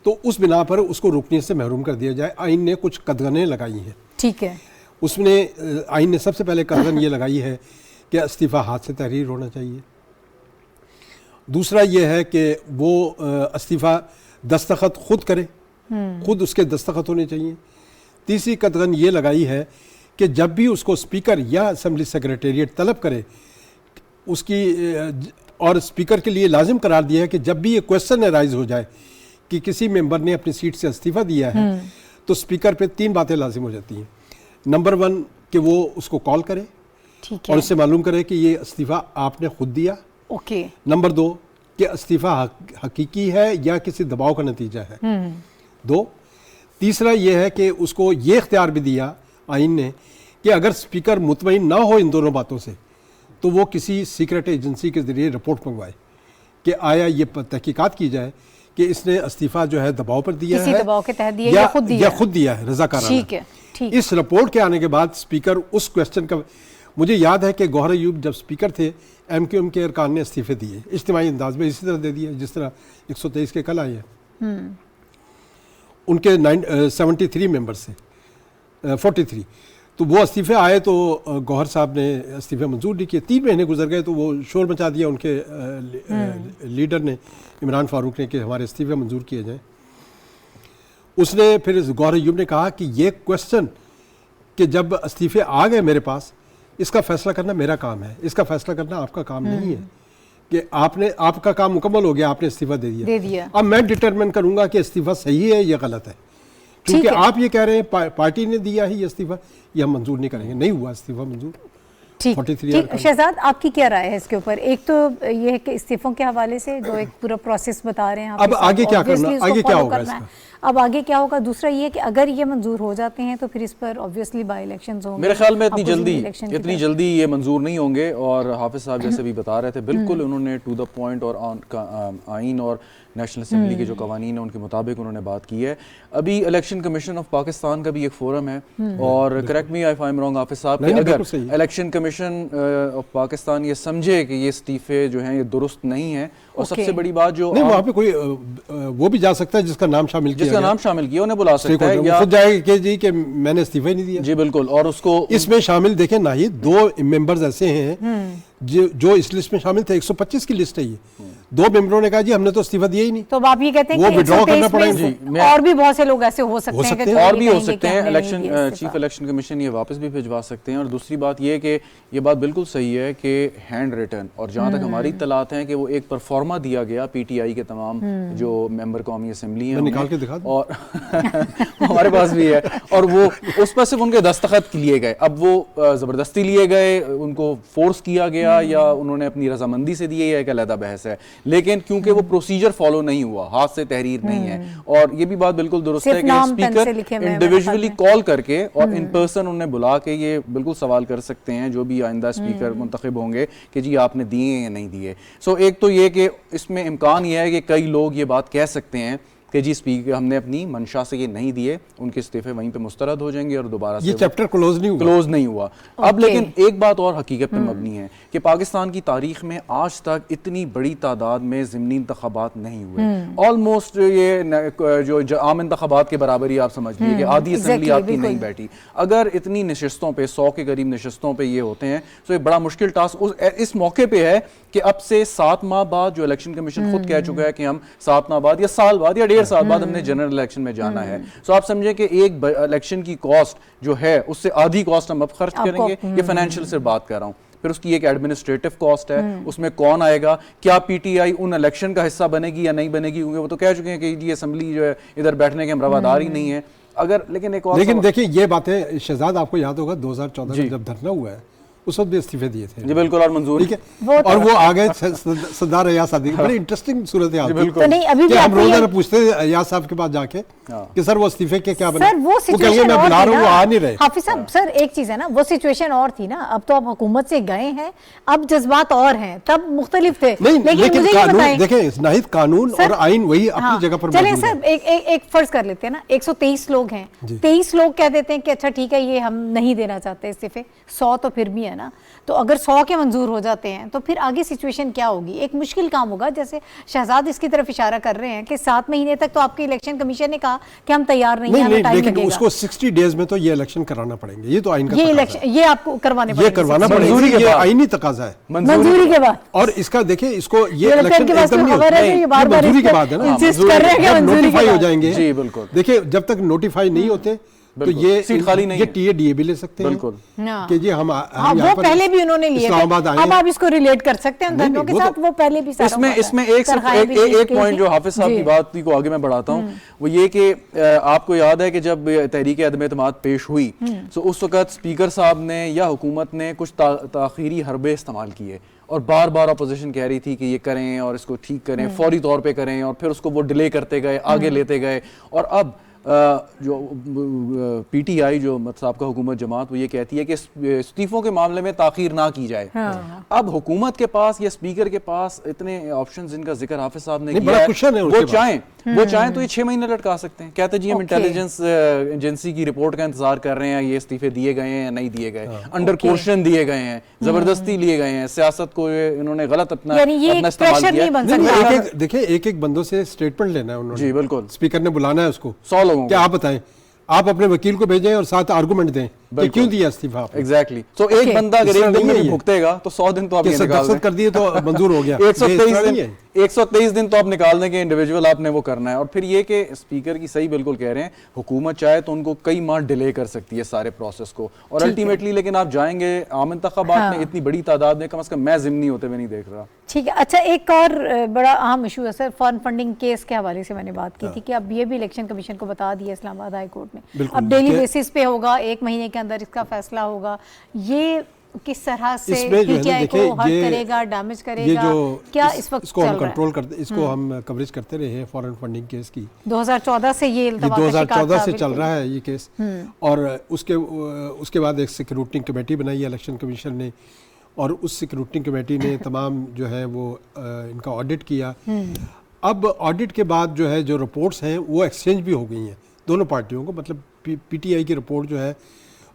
तो उस बिना पर उसको रुकने से महरूम कर दिया जाए। आइन ने कुछ कदगनें लगाई हैं। ठीक है। उसमें आइन ने सबसे पहले कदगन ये लगाई है कि इस्तीफ़ा हाथ से तहरीर होना चाहिए। दूसरा ये है कि वो इस्तीफ़ा दस्तखत खुद करे, खुद उसके दस्तखत होने चाहिए। तीसरी कदगन ये लगाई है कि जब भी उसको स्पीकर या असेंबली सेक्रेटेरिएट तलब करे उसकी, और स्पीकर के लिए लाजिम करार दिया है कि जब भी ये क्वेश्चन अराइज हो जाए कि किसी मेंबर ने अपनी सीट से इस्तीफ़ा दिया है, तो स्पीकर पे 3 बातें लाजिम हो जाती हैं। नंबर 1 कि वो उसको कॉल करे और उससे मालूम करे कि ये इस्तीफ़ा आपने खुद दिया। ओके। नंबर 2 कि इस्तीफ़ा हकीकी है या किसी दबाव का नतीजा है। 2। तीसरा ये है कि उसको ये इख्तियार भी दिया आइन ने कि अगर स्पीकर मुतमईन ना हो इन दोनों बातों से, तो वो किसी सीक्रेट एजेंसी के ज़रिए रिपोर्ट मंगवाए कि आया ये तहकीकात की जाए कि इसने इस्तीफ़ा जो है दबाव पर दिया है, दबाव के तहत दिया या खुद दिया है रज़ाकाराना। ठीक है, ठीक। इस रिपोर्ट के आने के बाद स्पीकर उस क्वेश्चन का, मुझे याद है कि गौहर अयूब जब स्पीकर थे, MQM के अरकान ने इस्तीफ़े दिए इज्तिमाई अंदाज में, इसी तरह दे दिए जिस तरह 123 के कल आए हैं उनके 73 मेंबर से 43, तो वो इस्तीफ़े आए तो गौहर साहब ने इस्तीफ़े मंजूर नहीं किए। 3 महीने गुजर गए तो वो शोर मचा दिया उनके लीडर ने, इमरान फारूक ने, कि हमारे इस्तीफ़े मंजूर किए जाएं। उसने फिर गौहर अयूब ने कहा कि ये क्वेश्चन कि जब इस्तीफ़े आ गए मेरे पास, इसका फ़ैसला करना मेरा काम है, इसका फ़ैसला करना आपका काम नहीं है कि आपका काम मुकम्मल हो गया, आपने इस्तीफ़ा दे दिया। अब मैं डिटरमिन करूँगा कि इस्तीफ़ा सही है या गलत है, क्योंकि आप ये कह रहे हैं पार्टी ने दिया है ये इस्तीफ़ा, ये हम मंजूर नहीं करेंगे। नहीं हुआ इस्तीफ़ा मंजूर। ठीक। शहजाद, आपकी क्या राय है इसके ऊपर? एक तो ये है कि इस्तीफों के हवाले से जो एक पूरा प्रोसेस बता रहे हैं, अब आगे क्या करना, आगे क्या होगा इसका? अब आगे क्या होगा? दूसरा ये कि अगर ये मंजूर हो जाते हैं तो फिर इस पर ऑब्वियसली बाई इलेक्शंस होंगे। मेरे ख्याल में इतनी जल्दी ये मंजूर नहीं होंगे। और हाफिज साहब जैसे भी बता रहे थे, बिल्कुल उन्होंने टू द पॉइंट और आइन और नेशनल असेंबली के जो कवानीन है उनके मुताबिक उन्होंने बात की है। अभी इलेक्शन कमीशन ऑफ पाकिस्तान का भी एक फोरम है, और correct me if I am wrong Hafiz sahab, अगर इलेक्शन कमीशन ऑफ पाकिस्तान ये समझे कि ये इस्तीफे जो हैं ये दुरुस्त नहीं है, और सबसे बड़ी बात जो नहीं, वहाँ पे कोई वो भी जा सकता है जिसका नाम शामिल किया, उन्हें बुला सकता है, या खुद जाएगा जी कि मैंने इस्तीफा ही नहीं दिया। जी बिल्कुल। और उसको इसमें शामिल देखें ना, ही 2 मेंबर्स ऐसे हैं जो इस लिस्ट में शामिल थे। 125 की लिस्ट है ये। 2 मेंबरों ने कहा जी हमने तो इस्तीफा दिया ही नहीं। तो आप ये कहते हैं कि विड्रॉ करना पड़ेगा। और भी बहुत से लोग ऐसे हो सकते हैं, और भी हो सकते हैं। इलेक्शन चीफ इलेक्शन कमीशन ये वापस भी भिजवा सकते हैं। और दूसरी बात ये कि ये बात बिल्कुल सही है कि हैंड रिटन, और जहाँ तक हमारी इत्तलात हैं कि वो एक परफॉर्मा दिया गया PTI के तमाम जो मेंबर कौमी असेंबली हैं, निकाल के दिखा और हमारे पास भी है, और वो उस पर सिर्फ उनके दस्तखत लिए गए। अब वो ज़बरदस्ती लिए गए, उनको फोर्स किया गया, या उन्होंने अपनी रजामंदी से दिए, एक अलग बहस है। लेकिन क्योंकि वो प्रोसीजर फॉलो नहीं हुआ, हाथ से तहरीर नहीं है। और ये भी बात बिल्कुल दुरुस्त है कि स्पीकर इंडिविजुअली कॉल करके और इन पर्सन उन्हें बुला के ये बिल्कुल सवाल कर सकते हैं जो भी आइंदा स्पीकर मुंतखब होंगे कि जी आपने दिए या नहीं दिए। सो एक तो ये कि इसमें इम्कान ये है कि कई लोग ये बात कह सकते हैं कि जी स्पीकर हमने अपनी मंशा से ये नहीं दिए, उनके इस्तीफे वहीं पे मुस्तरद हो जाएंगे और दोबारा से ये चैप्टर क्लोज नहीं हुआ। अब लेकिन एक बात और हकीकत पे मबनी है कि पाकिस्तान की तारीख में आज तक इतनी बड़ी तादाद में ज़िमनी इंतखाबात नहीं हुए। ऑलमोस्ट ये जो आम इंतखाबात के बराबर ही आप समझ लीजिए कि आधी असेंबली आपकी नहीं बैठी। अगर इतनी नशस्तों पे 100 के करीब नशस्तों पे ये होते हैं तो ये बड़ा मुश्किल टास्क इस मौके पे है कि अब से 7 माह बाद जो इलेक्शन कमीशन खुद कह चुका है कि हम 7 माह बाद या साल बाद या 1.5 साल बाद हमने जनरल इलेक्शन में जाना है। सो आप समझे कि एक इलेक्शन की कॉस्ट जो है उससे आधी कॉस्ट हम अब खर्च करेंगे। ये फाइनेंशियल से बात कर रहा हूँ। फिर उसकी एक एडमिनिस्ट्रेटिव कॉस्ट है, उसमें कौन आएगा, क्या PTI उन इलेक्शन का हिस्सा बनेगी या नहीं बनेगी, क्योंकि वो तो कह चुके हैं कि जी असेंबली जो है इधर बैठने के हम रवादार ही नहीं है। अगर लेकिन एक और देखिए ये बातें शहजाद आपको याद होगा 2014 में जब धरना हुआ है उस वक्त भी इस्तीफे दिए थे जी बिल्कुल, और मंजूर, ठीक है, और वो आ गए सरदार अयाज सादिक। बड़ी इंटरेस्टिंग सूरत हाल थी। तो नहीं, अभी भी हम रोजाना पूछते थे अयाज साहब के पास जाके कि सर वो इस्तीफे के क्या बने, सर वो कहेंगे मैं बुला रहा हूँ, वो आ नहीं रहे। हाफिज साहब, सर एक चीज है ना, वो सिचुएशन और थी ना, अब तो आप हुकूमत से गए हैं, अब जज्बात और हैं, तब मुख्तलिफ थे। लेकिन कानून देखें, नाहिद, कानून और आइन वही अपनी जगह पर चलें मौजूद है। सर, एक फर्ज कर लेते हैं ना, 123 लोग हैं, 23 लोग कह देते हैं कि अच्छा ठीक है ये हम नहीं देना चाहते इस्तीफे, 100 तो फिर भी है ना, तो अगर 100 के मंजूर हो जाते हैं तो फिर आगे सिचुएशन क्या होगी? एक मुश्किल काम होगा, जैसे शहजाद इसकी तरफ इशारा कर रहे हैं कि 7 महीने तक तो आपके इलेक्शन कमीशन ने कहा कि हम तैयार नहीं हैं, टाइम लेकिन लगेगा। उसको 60 डेज में तो ये इलेक्शन कराना पड़ेंगे, ये तो आइन का ये तकाजा इलेक्शन है। ये आपको करवाने ये करवाना पड़ेगा, ये आइनी तकाजा है, मंजूरी के बाद। और इसका देखिए, इसको ये के इलेक्शन बाद एकदम नहीं खबर है कि ये होता, बार-बार मंजूरी इस के पे बाद है ना, इंसिस्ट कर रहे हैं कि मंजूरी के नोटिफाई हो बाद। जाएंगे। जी बिल्कुल, देखिए जब तक नोटिफाई नहीं होते तो ये सीट खाली नहीं ये है। टीए डीए भी ले सकते हैं बिल्कुल कि जी हम वो यहाँ पर पहले भी उन्होंने लिए थे, इस्लामाबाद आए अब आप इसको रिलेट कर सकते हैं नहीं, धरनों के वो साथ, तो- वो पहले भी सारा इसमें एक पॉइंट जो हाफिज साहब की बात को आगे मैं बढ़ाता हूँ, वो ये कि आपको याद है कि जब तहरीक अदम एतमाद पेश हुई तो उस वक्त स्पीकर साहब ने या हुकूमत ने कुछ ताखीरी हरबे इस्तेमाल किए और बार बार अपोजिशन कह रही थी कि ये करें और इसको ठीक करें, फौरी तौर पे करें, और फिर उसको वो डिले करते गए, आगे लेते गए, और अब जो पीटीआई जो साबका हुकूमत जमात, वो ये कहती है कि इस्तीफों के मामले में ताखीर ना की जाए। अब हुकूमत के पास या स्पीकर के पास इतने ऑप्शंस जिनका जिक्र हाफिज साहब ने किया है, वो चाहें तो ये 6 महीने लटका सकते हैं। कहते जी हम इंटेलिजेंस एजेंसी की रिपोर्ट का इंतजार कर रहे हैं, ये इस्तीफे दिए गए हैं या नहीं दिए गए, अंडर क्वेश्चन दिए गए हैं, जबरदस्ती लिए गए हैं, सियासत को इन्होंने गलत अपना इस्तेमाल किया। देखिए एक एक बंदों से स्टेटमेंट लेना है उन्होंने। जी बिल्कुल, स्पीकर ने बुलाना है उसको, 100 लोगों क्या आप बताएं, आप अपने वकील को भेजें और साथ आर्गुमेंट दें कि क्यों दिया इस्तीफा आपने। एग्जैक्टली। तो एक बंदा अगर एक दिन में भुगतेगा तो 100 दिन तो आप दस्तखत कर दिए तो मंजूर हो गया। 123 दिन तो आप निकाल देंगे, इंडिविजुअल आपने वो करना है। और फिर ये कि स्पीकर की सही बिल्कुल कह रहे हैं, हुकूमत चाहे तो उनको कई माह डिले कर सकती है सारे प्रोसेस को, और अल्टीमेटली लेकिन आप जाएंगे आम इंतखाबात में इतनी बड़ी तादाद में, कम से कम मैं जिम्नी होते हुए नहीं देख रहा। ठीक है, अच्छा एक और बड़ा अहम इशू है सर, फॉरेन फंडिंग केस के हवाले से मैंने बात की थी कि अब ये भी इलेक्शन कमीशन को बता दिया इस्लामाबाद हाई कोर्ट ने, अब डेली बेसिस पे होगा, 1 महीने के अंदर इसका फैसला होगा। ये किस तरह से पीटीआई को हर्ट करेगा, डैमेज करेगा, क्या इस वक्त इसको हम कंट्रोल करते, इसको हम कवरेज करते रहे हैं फॉरेन फंडिंग केस की। 2014 से ये 2014 से चल रहा है ये केस, और उसके बाद एक सिक्योरिटी कमेटी बनाई है इलेक्शन कमीशन ने, और उस सिक्योरिटी कमेटी ने तमाम जो है वो इनका ऑडिट किया। अब ऑडिट के बाद जो है जो रिपोर्ट्स हैं वो एक्सचेंज भी हो गई हैं दोनों पार्टियों को, मतलब पीटीआई की रिपोर्ट जो है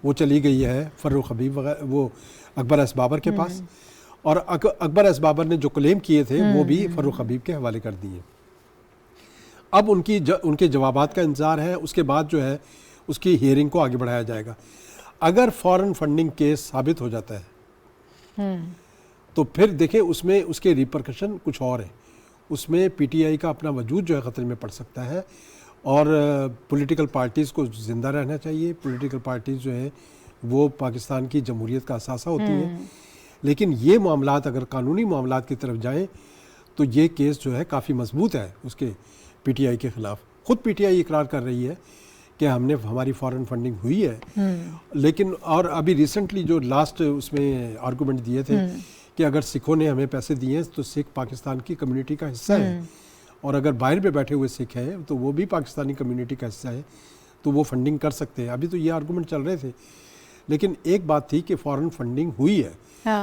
वो चली गई है फर्रुख हबीब वगैरह, वो अकबर एस बाबर के पास, और अकबर एस बाबर ने जो क्लेम किए थे वो भी फर्रुख हबीब के हवाले कर दिए। अब उनके जवाबात का इंतज़ार है, उसके बाद जो है उसकी हियरिंग को आगे बढ़ाया जाएगा। अगर फॉरेन फंडिंग केस साबित हो जाता है तो फिर देखिए उसमें उसके रिपरकशन कुछ और है, उसमें पीटीआई का अपना वजूद जो है ख़तरे में पड़ सकता है, और पॉलिटिकल पार्टीज़ को ज़िंदा रहना चाहिए। पॉलिटिकल पार्टीज़ जो है वो पाकिस्तान की जमहूरियत का असासा होती हैं, लेकिन ये मामलात अगर कानूनी मामलात की तरफ जाएं तो ये केस जो है काफ़ी मजबूत है उसके पीटीआई के ख़िलाफ़। ख़ुद पीटीआई इकरार कर रही है कि हमारी फॉरेन फंडिंग हुई है, लेकिन और अभी रिसेंटली जो लास्ट उसमें आर्गूमेंट दिए थे कि अगर सिखों ने हमें पैसे दिए हैं तो सिख पाकिस्तान की कम्युनिटी का हिस्सा है, और अगर बाहर में बैठे हुए सिख हैं तो वो भी पाकिस्तानी कम्युनिटी का हिस्सा है, तो वो फंडिंग कर सकते हैं। अभी तो ये आर्गूमेंट चल रहे थे, लेकिन एक बात थी कि फॉरेन फंडिंग हुई है,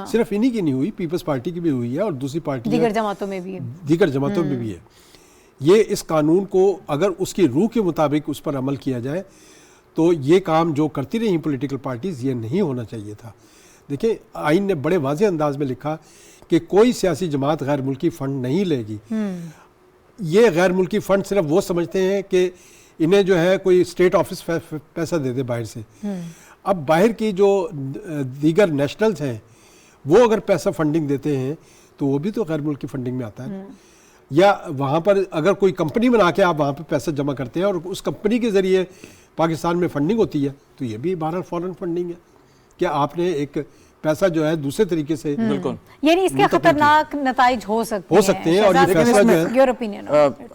सिर्फ इन्हीं की नहीं हुई, पीपल्स पार्टी की भी हुई है और दूसरी पार्टी दीगर जमातों में भी है, दीगर जमातों में भी है। ये इस कानून को अगर उसकी रूह के मुताबिक उस पर अमल किया जाए तो ये काम जो करती रही पॉलिटिकल पार्टीज़, ये नहीं होना चाहिए था। देखिए आइन ने बड़े वाज़ेह अंदाज में लिखा कि कोई सियासी जमात गैर मुल्की फ़ंड नहीं लेगी। ये गैर मुल्की फ़ंड सिर्फ वो समझते हैं कि इन्हें जो है कोई स्टेट ऑफिस पैसा दे दे बाहर से। अब बाहर की जो दीगर नेशनल्स हैं वो अगर पैसा फंडिंग देते हैं तो वो भी तो गैर मुल्की फंडिंग में आता है। या वहाँ पर अगर कोई कंपनी बना के आप वहाँ पर पैसा जमा करते हैं और उस कंपनी के ज़रिए पाकिस्तान में फंडिंग होती है तो ये भी बहरहाल फॉरेन फंडिंग है। क्या आपने एक पैसा जो है दूसरे तरीके से, बिल्कुल, यानी इसके खतरनाक नताइज हो सकते हैं और ये फैसला जो है योर ओपिनियन।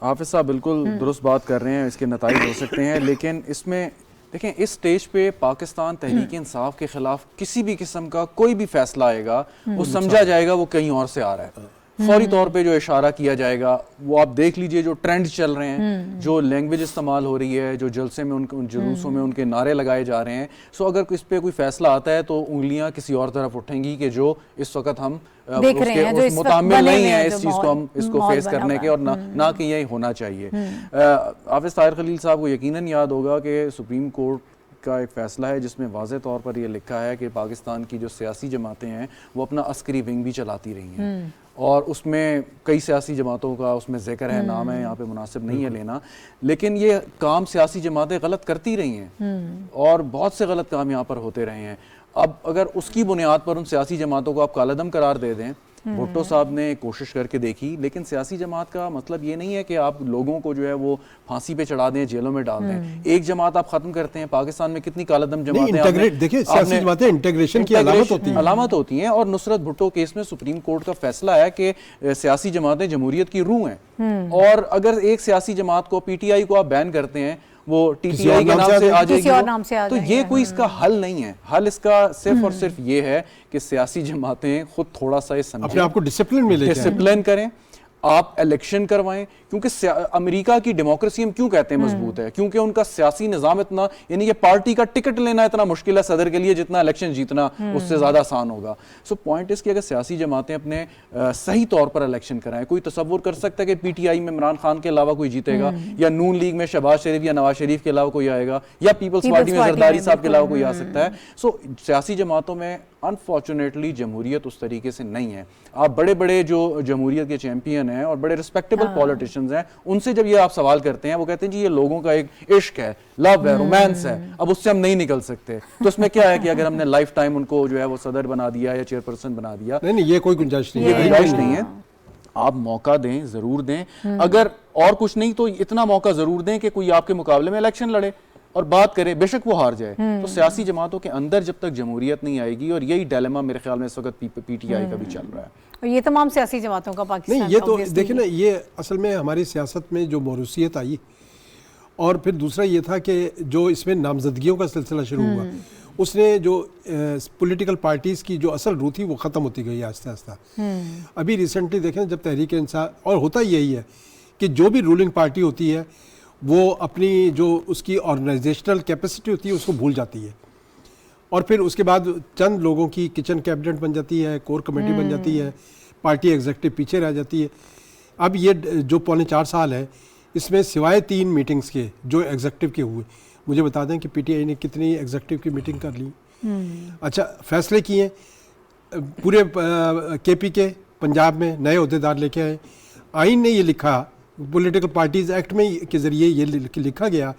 हाफिज साहब बिल्कुल दुरुस्त बात कर रहे हैं, इसके नताइज हो सकते हैं, लेकिन इसमें देखें, इस स्टेज पे पाकिस्तान तहरीक इंसाफ के खिलाफ किसी भी किस्म का कोई भी फैसला आएगा वो समझा जाएगा वो कहीं और से आ रहा है। फौरी तौर पे जो इशारा किया जाएगा वो आप देख लीजिए, जो ट्रेंड चल रहे हैं, जो लैंग्वेज इस्तेमाल हो रही है, जो जलसे में उन जुलूसों में उनके नारे लगाए जा रहे हैं। सो अगर इस पे कोई फैसला आता है तो उंगलियां किसी और तरफ उठेंगी कि जो इस वक्त हम देख रहे हैं, जो उस मुतामिल नहीं है इस चीज को हम इसको माहौल फेस करने के, और ना कि यही होना चाहिए। हाफिज ताहिर खलील साहब को यकीनन याद होगा कि सुप्रीम कोर्ट का एक फ़ैसला है जिसमें वाज़े तौर पर यह लिखा है कि पाकिस्तान की जो सियासी जमातें हैं वो अपना अस्करी विंग भी चलाती रही हैं, और उसमें कई सियासी जमातों का उसमें जिक्र है, नाम है, यहाँ पे मुनासिब नहीं है लेना, लेकिन ये काम सियासी जमातें गलत करती रही हैं और बहुत से गलत काम यहाँ पर होते रहे हैं। अब अगर उसकी बुनियाद पर उन सियासी जमातों को आप कालदम करार दे दें, भुट्टो साहब ने कोशिश करके देखी, लेकिन सियासी जमात का मतलब ये नहीं है कि आप लोगों को जो है वो फांसी पे चढ़ा दें, जेलों में डाल दें। एक जमात आप खत्म करते हैं, पाकिस्तान में कितनी कालदम जमातें, देखिए सियासी जमातें इंटीग्रेशन की अलामत होती हैं, और नुसरत भुट्टो केस में सुप्रीम कोर्ट का फैसला है कि सियासी जमातें जमहूरियत की रूह हैं, और अगर एक सियासी जमात को, पीटीआई को आप बैन करते हैं, वो टीटीआई के नाम से आ जाएगी, तो ये कोई इसका हल नहीं है। हल इसका सिर्फ और सिर्फ ये है कि सियासी जमातें खुद थोड़ा सा ये समझें, अपने आप को डिसिप्लिन करें, आप इलेक्शन करवाएं, क्योंकि अमेरिका की डेमोक्रेसी हम क्यों कहते हैं मजबूत है, क्योंकि उनका सियासी निज़ाम इतना, यानी कि पार्टी का टिकट लेना इतना मुश्किल है सदर के लिए जितना इलेक्शन जीतना उससे ज़्यादा आसान होगा। सो पॉइंट इसकी, अगर सियासी जमातें अपने सही तौर पर इलेक्शन कराएं, कोई तसव्वुर कर सकता है कि पीटीआई में इमरान खान के अलावा कोई जीतेगा, या नून लीग में शहबाज शरीफ या नवाज शरीफ के अलावा कोई आएगा, या पीपल्स पार्टी में जरदारी साहब के अलावा कोई आ सकता है। सो सियासी जमातों में अनफॉर्चुनेटली जमहूरियत उस तरीके से नहीं है। आप बड़े बड़े जो जमहूरियत के चैंपियन हैं और बड़े रिस्पेक्टेबल पॉलिटिशियंस हैं, उनसे जब ये आप सवाल करते हैं, वो कहते हैं जी ये लोगों का एक इश्क है, लव है, रोमांस है, अब उससे हम नहीं निकल सकते। तो इसमें क्या है कि अगर हमने लाइफ टाइम उनको जो है वो सदर बना दिया या चेयरपर्सन बना दिया, नहीं, ये कोई गुंजाइश नहीं है, गुंजाइश नहीं है। आप मौका दें, जरूर दें, अगर और कुछ नहीं तो इतना मौका जरूर दें कि कोई आपके मुकाबले में इलेक्शन लड़े और बात करे, बेशक वो हार जाए। तो सियासी जमातों के अंदर जब तक जमहूरियत नहीं आएगी, और यही डायलेमा मेरे ख्याल में इस वक्त पीटीआई का भी चल रहा है, और ये तमाम सियासी जमातों का पाकिस्तान नहीं, ये तो देखिए ना, ये असल में हमारी सियासत में जो मौरूसियत आई, और फिर दूसरा ये था कि जो इसमें नामजदगियों का सिलसिला शुरू हुआ, उसने जो पॉलिटिकल पार्टीज़ की जो असल रूह थी वो ख़त्म होती गई आहिस्ता आहिस्ता। अभी रिसेंटली देखें, जब तहरीक इंसाफ, और होता यही है कि जो भी रूलिंग पार्टी होती है वो अपनी जो उसकी ऑर्गेनाइजेशनल कैपेसिटी होती है उसको भूल जाती है, और फिर उसके बाद चंद लोगों की किचन कैबिनेट बन जाती है, कोर कमेटी बन जाती है, पार्टी एग्जीक्यूटिव पीछे रह जाती है। अब ये जो 4.25 साल है, इसमें सिवाय 3 मीटिंग्स के जो एग्जीक्यूटिव के हुए, मुझे बता दें कि पीटीआई ने कितनी एग्जीक्यूटिव की मीटिंग कर ली, अच्छा फैसले किए, पूरे केपी के पंजाब में नए अहदेदार लेके आए। आइन ने ये लिखा, पॉलिटिकल पार्टीज़ एक्ट में के ज़रिए ये लिखा गया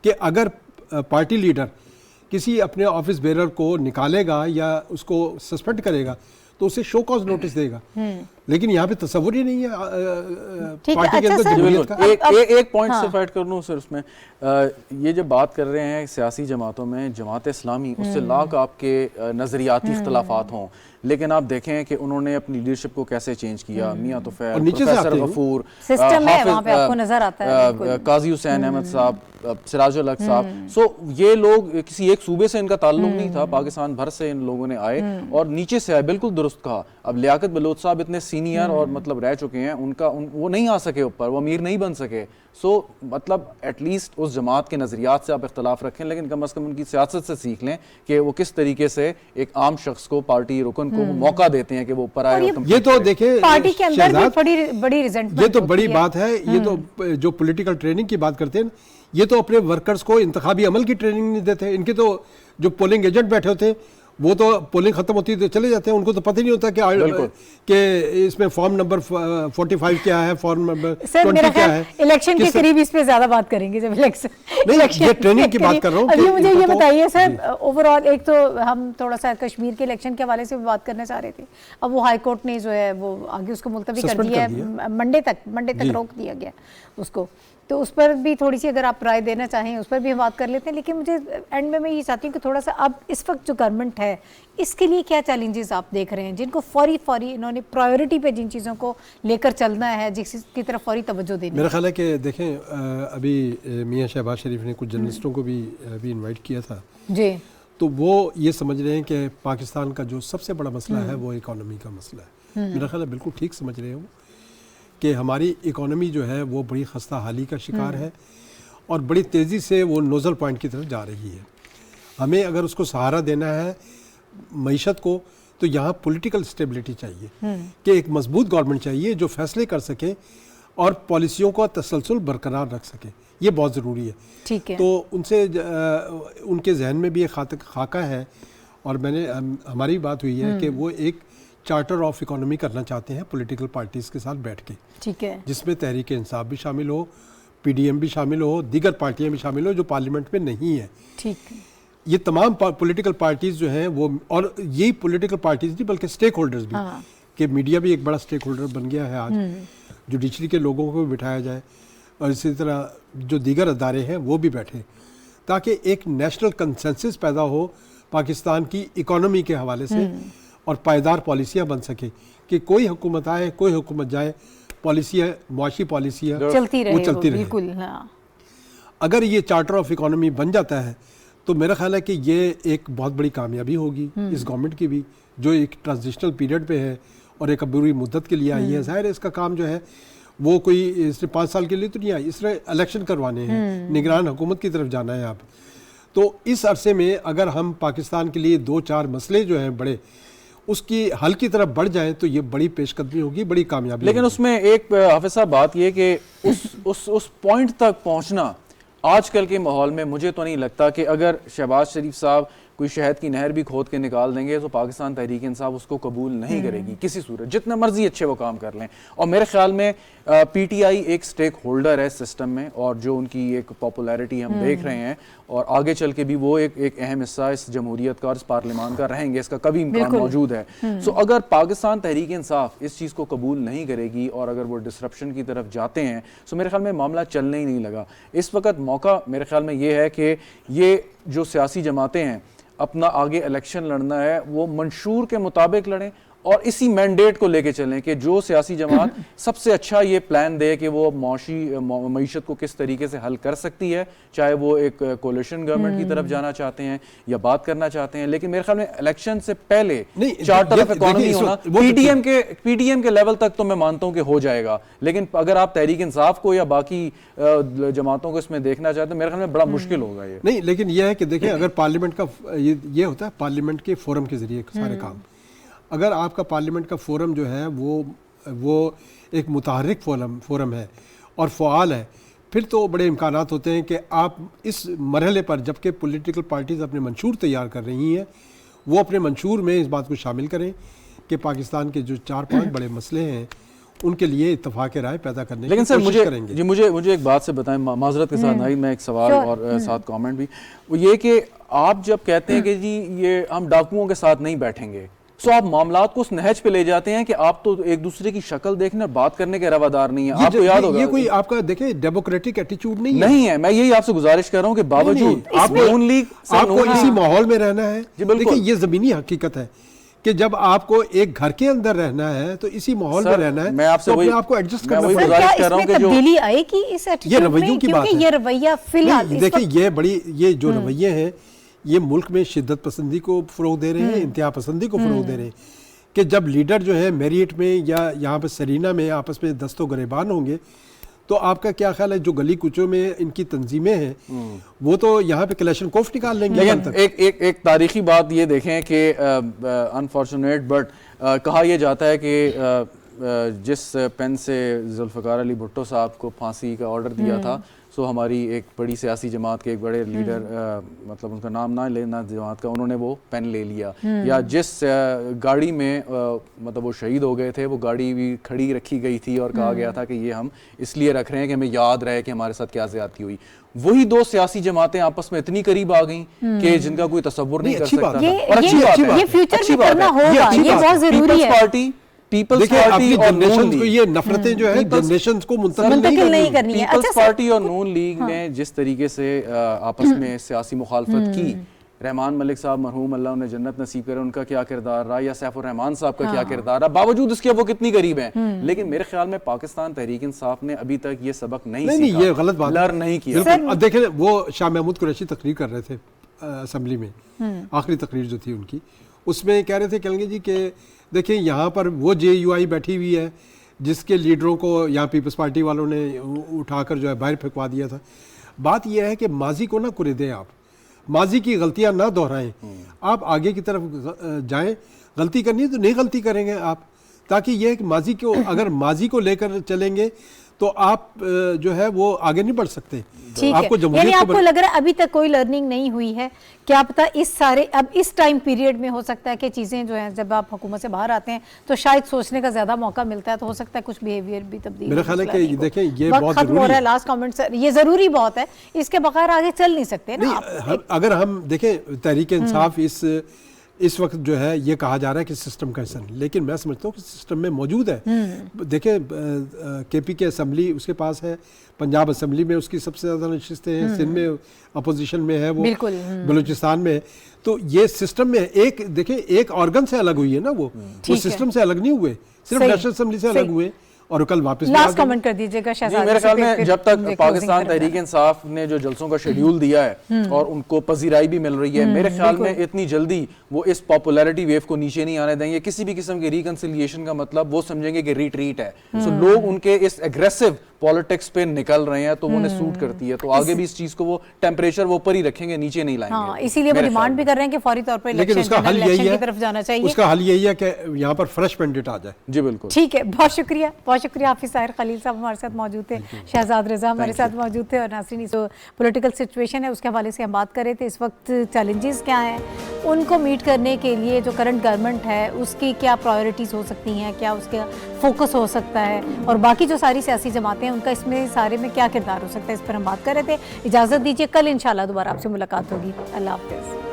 कि अगर पार्टी लीडर किसी अपने ऑफिस बेरर को निकालेगा या उसको सस्पेंड करेगा तो उसे शो कॉज नोटिस देगा, लेकिन यहाँ पे तस्वुर ही नहीं है पार्टी के अंदर जमहूरियत का। एक पॉइंट से फाइट कर लूँ सर, उसमें ये जब बात कर रहे हैं सियासी जमातों में, जमात इस्लामी, उससे लाख आपके नज़रियाती इख्तलाफात हों, लेकिन आप देखें कि उन्होंने अपनी लीडरशिप को कैसे चेंज किया। मियां तुफैल, प्रोफेसर गफूर, काजी हुसैन अहमद साहब, सिराजुल हक साहब, सो ये लोग, किसी एक सूबे से इनका ताल्लुक नहीं था, पाकिस्तान भर से इन लोगों ने आए और नीचे से आए, बिल्कुल दुरुस्त कहा। अब लियाकत बलोच साहब इतने सीनियर और मतलब रह चुके हैं, वो नहीं आ सके ऊपर, वो अमीर नहीं बन सके। सो मतलब एटलीस्ट उस जमात के नज़रियात से आप इख्तलाफ रखें, लेकिन कम अज़ कम उनकी सियासत से सीख लें कि वो किस तरीके से एक आम शख्स को, पार्टी रुकन को मौका देते हैं कि वो ऊपर आए। ये तो देखें, पार्टी के अंदर भी बड़ी रिजेंटमेंट, ये तो बड़ी बात है। ये तो जो पॉलिटिकल ट्रेनिंग की बात करते हैं, ये तो अपने वर्कर्स को इंतखाबी अमल की ट्रेनिंग नहीं देते। इनके तो जो पोलिंग एजेंट बैठे होते हैं वो तो पोलिंग खत्म होती है तो चले जाते हैं, उनको तो पता ही नहीं होता कि इसमें फॉर्म नंबर 45 क्या है, फॉर्म नंबर 20 क्या है। इलेक्शन के करीब इस पे ज्यादा बात करेंगे जब इलेक्शन ये ट्रेनिंग की बात कर रहा हूँ। अभी मुझे ये बताइए सर, ओवरऑल एक तो हम थोड़ा सा कश्मीर के इलेक्शन के हवाले से भी बात करना चाह रहे थे। अब वो हाई कोर्ट ने जो है वो आगे उसको मुलतवी कर दिया है, मंडे तक रोक दिया गया। उसको, तो उस पर भी थोड़ी सी अगर आप राय देना चाहें उस पर भी हम बात कर लेते हैं। लेकिन मुझे एंड में मैं ये चाहती हूँ कि थोड़ा सा अब इस वक्त जो गवर्नमेंट है इसके लिए क्या चैलेंजेस आप देख रहे हैं, जिनको फौरी इन्होंने प्रायोरिटी पे जिन चीज़ों को लेकर चलना है, जिसकी तरफ फौरी तवज्जो देनी है। मेरा ख्याल है कि देखें, अभी मियाँ शहबाज शरीफ ने कुछ जर्नलिस्टों को भी अभी इन्वाइट किया था जी, तो वो ये समझ रहे हैं कि पाकिस्तान का जो सबसे बड़ा मसला है वो इकोनॉमी का मसला है। मेरा ख्याल है बिल्कुल ठीक समझ रहे हो कि हमारी इकोनॉमी जो है वो बड़ी खस्ता हाली का शिकार है और बड़ी तेज़ी से वो नोज़ल पॉइंट की तरफ जा रही है। हमें अगर उसको सहारा देना है मईशत को तो यहाँ पॉलिटिकल स्टेबिलिटी चाहिए कि एक मजबूत गवर्नमेंट चाहिए जो फैसले कर सके और पॉलिसियों का तसलसल बरकरार रख सके, ये बहुत ज़रूरी है। ठीक है। तो उनसे उनके जहन में भी एक खाका है और हमारी बात हुई है कि वो एक चार्टर ऑफ इकोनॉमी करना चाहते हैं पॉलिटिकल पार्टीज़ के साथ बैठ के, ठीक है, जिसमें तहरीक इंसाफ भी शामिल हो, पीडीएम भी शामिल हो, दीगर पार्टियां भी शामिल हो जो पार्लियामेंट में नहीं है। ठीक है। ये तमाम पॉलिटिकल पार्टीज़ जो हैं वो, और यही पॉलिटिकल पार्टीज़ नहीं बल्कि स्टेक होल्डर्स भी, कि मीडिया भी एक बड़ा स्टेक होल्डर बन गया है आज, जुडिशरी के लोगों को भी बिठाया जाए और इसी तरह जो दीगर अदारे हैं वो भी बैठे ताकि एक नेशनल कंसेंसस पैदा हो पाकिस्तान की इकोनॉमी के हवाले से और पायदार पॉलिसियाँ बन सके कि कोई हुकूमत आए कोई हुकूमत जाए, पॉलिसियाँ मुआशी पॉलिसियाँ चलती रहे, वो चलती रहे। बिल्कुल, हाँ। अगर ये चार्टर ऑफ इकोनॉमी बन जाता है तो मेरा ख्याल है कि ये एक बहुत बड़ी कामयाबी होगी इस गवर्नमेंट की भी, जो एक ट्रांजिशनल पीरियड पे है और एक बुरी मुद्दत के लिए आई है। ज़ाहिर है इसका काम जो है वो कोई इसने 5 साल के लिए तो नहीं आई, इसने इलेक्शन करवाने हैं, निगरान हुकूमत की तरफ जाना है आप। तो इस अरसे में अगर हम पाकिस्तान के लिए 2-4 मसले जो हैं बड़े उसकी हल की तरफ बढ़ जाएं तो ये बड़ी पेशकदमी होगी, बड़ी कामयाबी। लेकिन उसमें एक हाफिज साहब बात ये कि उस पॉइंट तक पहुंचना आजकल के माहौल में मुझे तो नहीं लगता कि अगर शहबाज शरीफ साहब कोई शहद की नहर भी खोद के निकाल देंगे तो पाकिस्तान तहरीक इंसाफ उसको कबूल नहीं करेगी किसी सूरत, जितना मर्जी अच्छे वो काम कर लें। और मेरे ख्याल में पीटीआई एक स्टेक होल्डर है सिस्टम में और जो उनकी एक पॉपुलैरिटी हम देख रहे हैं और आगे चल के भी वो एक अहम हिस्सा इस जमहूरियत का और इस पार्लियामान का रहेंगे, इसका कभी इम्कान मौजूद है। सो अगर पाकिस्तान तहरीक इंसाफ इस चीज़ को कबूल नहीं करेगी और अगर वो डिसरप्शन की तरफ जाते हैं तो मेरे ख्याल में मामला चलने ही नहीं लगा। इस वक्त मौका मेरे ख्याल में ये है कि ये जो सियासी जमातें हैं अपना आगे इलेक्शन लड़ना है वो मंशूर के मुताबिक लड़ें और इसी मैंडेट को लेके चलें कि जो सियासी जमात सबसे अच्छा ये प्लान दे कि वो मईशत को किस तरीके से हल कर सकती है, चाहे वो एक कोलिशन गवर्नमेंट की तरफ जाना चाहते हैं या बात करना चाहते हैं। लेकिन मेरे ख्याल में इलेक्शन से पहले चार्टर ऑफ इकोनॉमी होना पीडीएम के लेवल तक तो मैं मानता हूं कि हो जाएगा, लेकिन अगर आप तहरीक इंसाफ को या बाकी जमातों को इसमें देखना चाहते हैं मेरे ख्याल में बड़ा मुश्किल होगा ये। नहीं, लेकिन यह है कि देखिए अगर पार्लियामेंट का ये होता है पार्लियामेंट के फोरम के जरिए सारे काम, अगर आपका पार्लियामेंट का फोरम जो है वो एक मुतहर्रिक फोरम है और फ़आल है, फिर तो बड़े इम्कानात होते हैं कि आप इस मरहले पर जबकि पॉलिटिकल पार्टीज़ अपने मंशूर तैयार कर रही हैं वो अपने मंशूर में इस बात को शामिल करें कि पाकिस्तान के जो 4-5 बड़े मसले हैं उनके लिए इत्तफाक राय पैदा करने की कोशिश करेंगे। जी मुझे एक बात से बताएं, माजरत के साथ आई मैं एक सवाल और साथ कमेंट भी, वो ये कि आप जब कहते हैं कि जी ये हम डाकुओं के साथ नहीं बैठेंगे, सो आप मामलात को उस नहज पे ले जाते हैं कि आप तो एक दूसरे की शक्ल देखने और बात करने के रवादार नहीं है। आपको याद होगा ये कोई आपका देखें डेमोक्रेटिक एटीट्यूड नहीं है। मैं यही आपसे गुजारिश कर रहा हूं कि बावजूद आपको इसी माहौल में रहना है। देखिए ये जमीनी हकीकत है कि जब आपको एक घर के अंदर रहना है तो इसी माहौल में रहना है, मैं आपसे तो आपको एडजस्ट करना पड़ेगा। गुजारिश कर रहा हूं कि जो तब्दीली आएगी इस एटीट्यूड में, रवैयों की बात है, ये रवैया फिलहाल देखिए ये जो रवैये हैं ये मुल्क में शिद्दत पसंदी को फ़रोग़ दे रहे हैं, इंतहा पसंदी को फ़रोग़ दे रहे हैं कि जब लीडर जो है मेरिट में या यहाँ पर सरीना में आपस में दस्तो गरेबान होंगे तो आपका क्या ख्याल है जो गली कुचों में इनकी तंजीमें हैं वो तो यहाँ पे कलेशनकोफ निकाल लेंगे। लेकिन एक तारीखी बात ये देखें कि अनफॉर्चुनेट बट कहा यह जाता है कि जिस पेन से जुल्फ़िकार अली भुट्टो साहब को फांसी का ऑर्डर दिया था सो हमारी एक बड़ी सियासी जमात के एक बड़े लीडर मतलब उनका नाम ना लेना जमात का, उन्होंने वो पेन ले लिया। या जिस गाड़ी में मतलब वो शहीद हो गए थे वो गाड़ी भी खड़ी रखी गई थी और कहा गया था कि ये हम इसलिए रख रहे हैं कि हमें याद रहे कि हमारे साथ क्या ज़्यादती हुई। वही दो सियासी जमातें आपस में इतनी करीब आ गई कि जिनका कोई तस्वुर नहीं कर सकता था। और अच्छी बात है, ये फ्यूचर में करना होगा, ये बहुत जरूरी है। पार्टी पीपल्स देखिए पार्टी अपनी और नून जनरेशन को लीग, ये नफरतें जो है जनरेशन को मुंतकिल नहीं करनी है। पीपल्स अच्छा पार्टी और नून लीग ने जिस तरीके से आपस में सियासी मुखालफत की, रहमान मलिक साहब मरहूम अल्लाह उन्हें जन्नत नसीब करे, उनका क्या किरदार रहा, या सैफुर रहमान साहब का क्या किरदार रहा, बावजूद उसके वो कितनी करीब हैं, लेकिन मेरे ख्याल में पाकिस्तान तहरीक इंसाफ ने अभी तक ये सबक नहीं सीखा, ये गलत बात लर्न नहीं किया। बिल्कुल। अब देखें वो शाह महमूद कुरैशी तकरीर कर रहे थे असेंबली में, आखिरी तकरीर जो थी उनकी, उसमें कह रहे थे कहेंगे जी कि देखिए यहाँ पर वो JUI बैठी हुई है जिसके लीडरों को यहाँ पीपल्स पार्टी वालों ने उठाकर जो है बाहर फेंकवा दिया था। बात यह है कि माजी को ना कुरेदें, आप माजी की गलतियां ना दोहराएं, आप आगे की तरफ जाएं। गलती करनी है तो नहीं गलती करेंगे आप, ताकि यह कि माजी को अगर माजी को लेकर चलेंगे तो आप जो है वो आगे नहीं बढ़ सकते। ठीक आपको है, यानी आपको लग रहा है अभी तक कोई लर्निंग नहीं हुई है, क्या पता इस सारे अब इस टाइम पीरियड में हो सकता है कि चीज़ें जो हैं जब आप हुकूमत से बाहर आते हैं तो शायद सोचने का ज़्यादा मौका मिलता है, तो हो सकता है कुछ बिहेवियर भी तब्दील। मेरा ख्याल है कि देखें ये बहुत खत्म हो रहा है, लास्ट कमेंट सर, ये ज़रूरी बहुत है, इसके बगैर आगे चल नहीं सकते ना आप। अगर हम देखें तहरीक इंसाफ इस वक्त जो है ये कहा जा रहा है कि सिस्टम का हिस्सा, लेकिन मैं समझता हूँ कि सिस्टम में मौजूद है। देखें KP के असेंबली उसके पास है, पंजाब असेंबली में उसकी सबसे ज़्यादा नशिस्तें हैं, सिंध में अपोजिशन में है, वो बलूचिस्तान में है, तो ये सिस्टम में एक देखें एक ऑर्गन से अलग हुई है ना, वो सिस्टम से अलग नहीं हुए, सिर्फ नेशनल असेंबली से अलग हुए और कल वापस लास्ट कमेंट कर दीजिएगा शहजाद। मेरे ख्याल में जब तक पाकिस्तान तहरीक इंसाफ ने जो जलसों का शेड्यूल दिया है और उनको पजीराई भी मिल रही है, मेरे ख्याल में इतनी जल्दी वो इस पॉपुलैरिटी वेव को नीचे नहीं आने देंगे। किसी भी किस्म की रिकंसिलिएशन का मतलब वो समझेंगे कि रिट्रीट है। सो लोग उनके इस एग्रेसिव पॉलिटिक्स पे निकल रहे हैं तो वो उन्हें सूट करती है, तो आगे भी इस चीज को वो टेम्परेचर वो ऊपर ही रखेंगे, नीचे नहीं लाएंगे। हाँ, इसीलिए वो डिमांड भी कर रहे हैं कि फौरी तौर पर लेकिन उसका हल यही है, की तरफ जाना चाहिए। उसका हल यही है कि यहाँ पर फ्रेश मैंडेट आ जाए। जी बिल्कुल, ठीक है, बहुत शुक्रिया हाफिज ताहिर खलील साहब हमारे साथ मौजूद थे, शहजाद रजा हमारे साथ मौजूद थे, और नाज़रीन जो पॉलिटिकल सिचुएशन है उसके हवाले से हम बात कर रहे थे। इस वक्त चैलेंजेस क्या हैं, उनको मीट करने के लिए जो करंट गवर्नमेंट है उसकी क्या प्रायोरिटीज़ हो सकती हैं, क्या उसका फोकस हो सकता है, और बाकी जो सारी सियासी जमातें हैं उनका इसमें सारे में क्या किरदार हो सकता है, इस पर हम बात कर रहे थे। इजाज़त दीजिए, कल इंशाल्लाह दोबारा आपसे मुलाकात होगी। अल्लाह हाफ़िज़।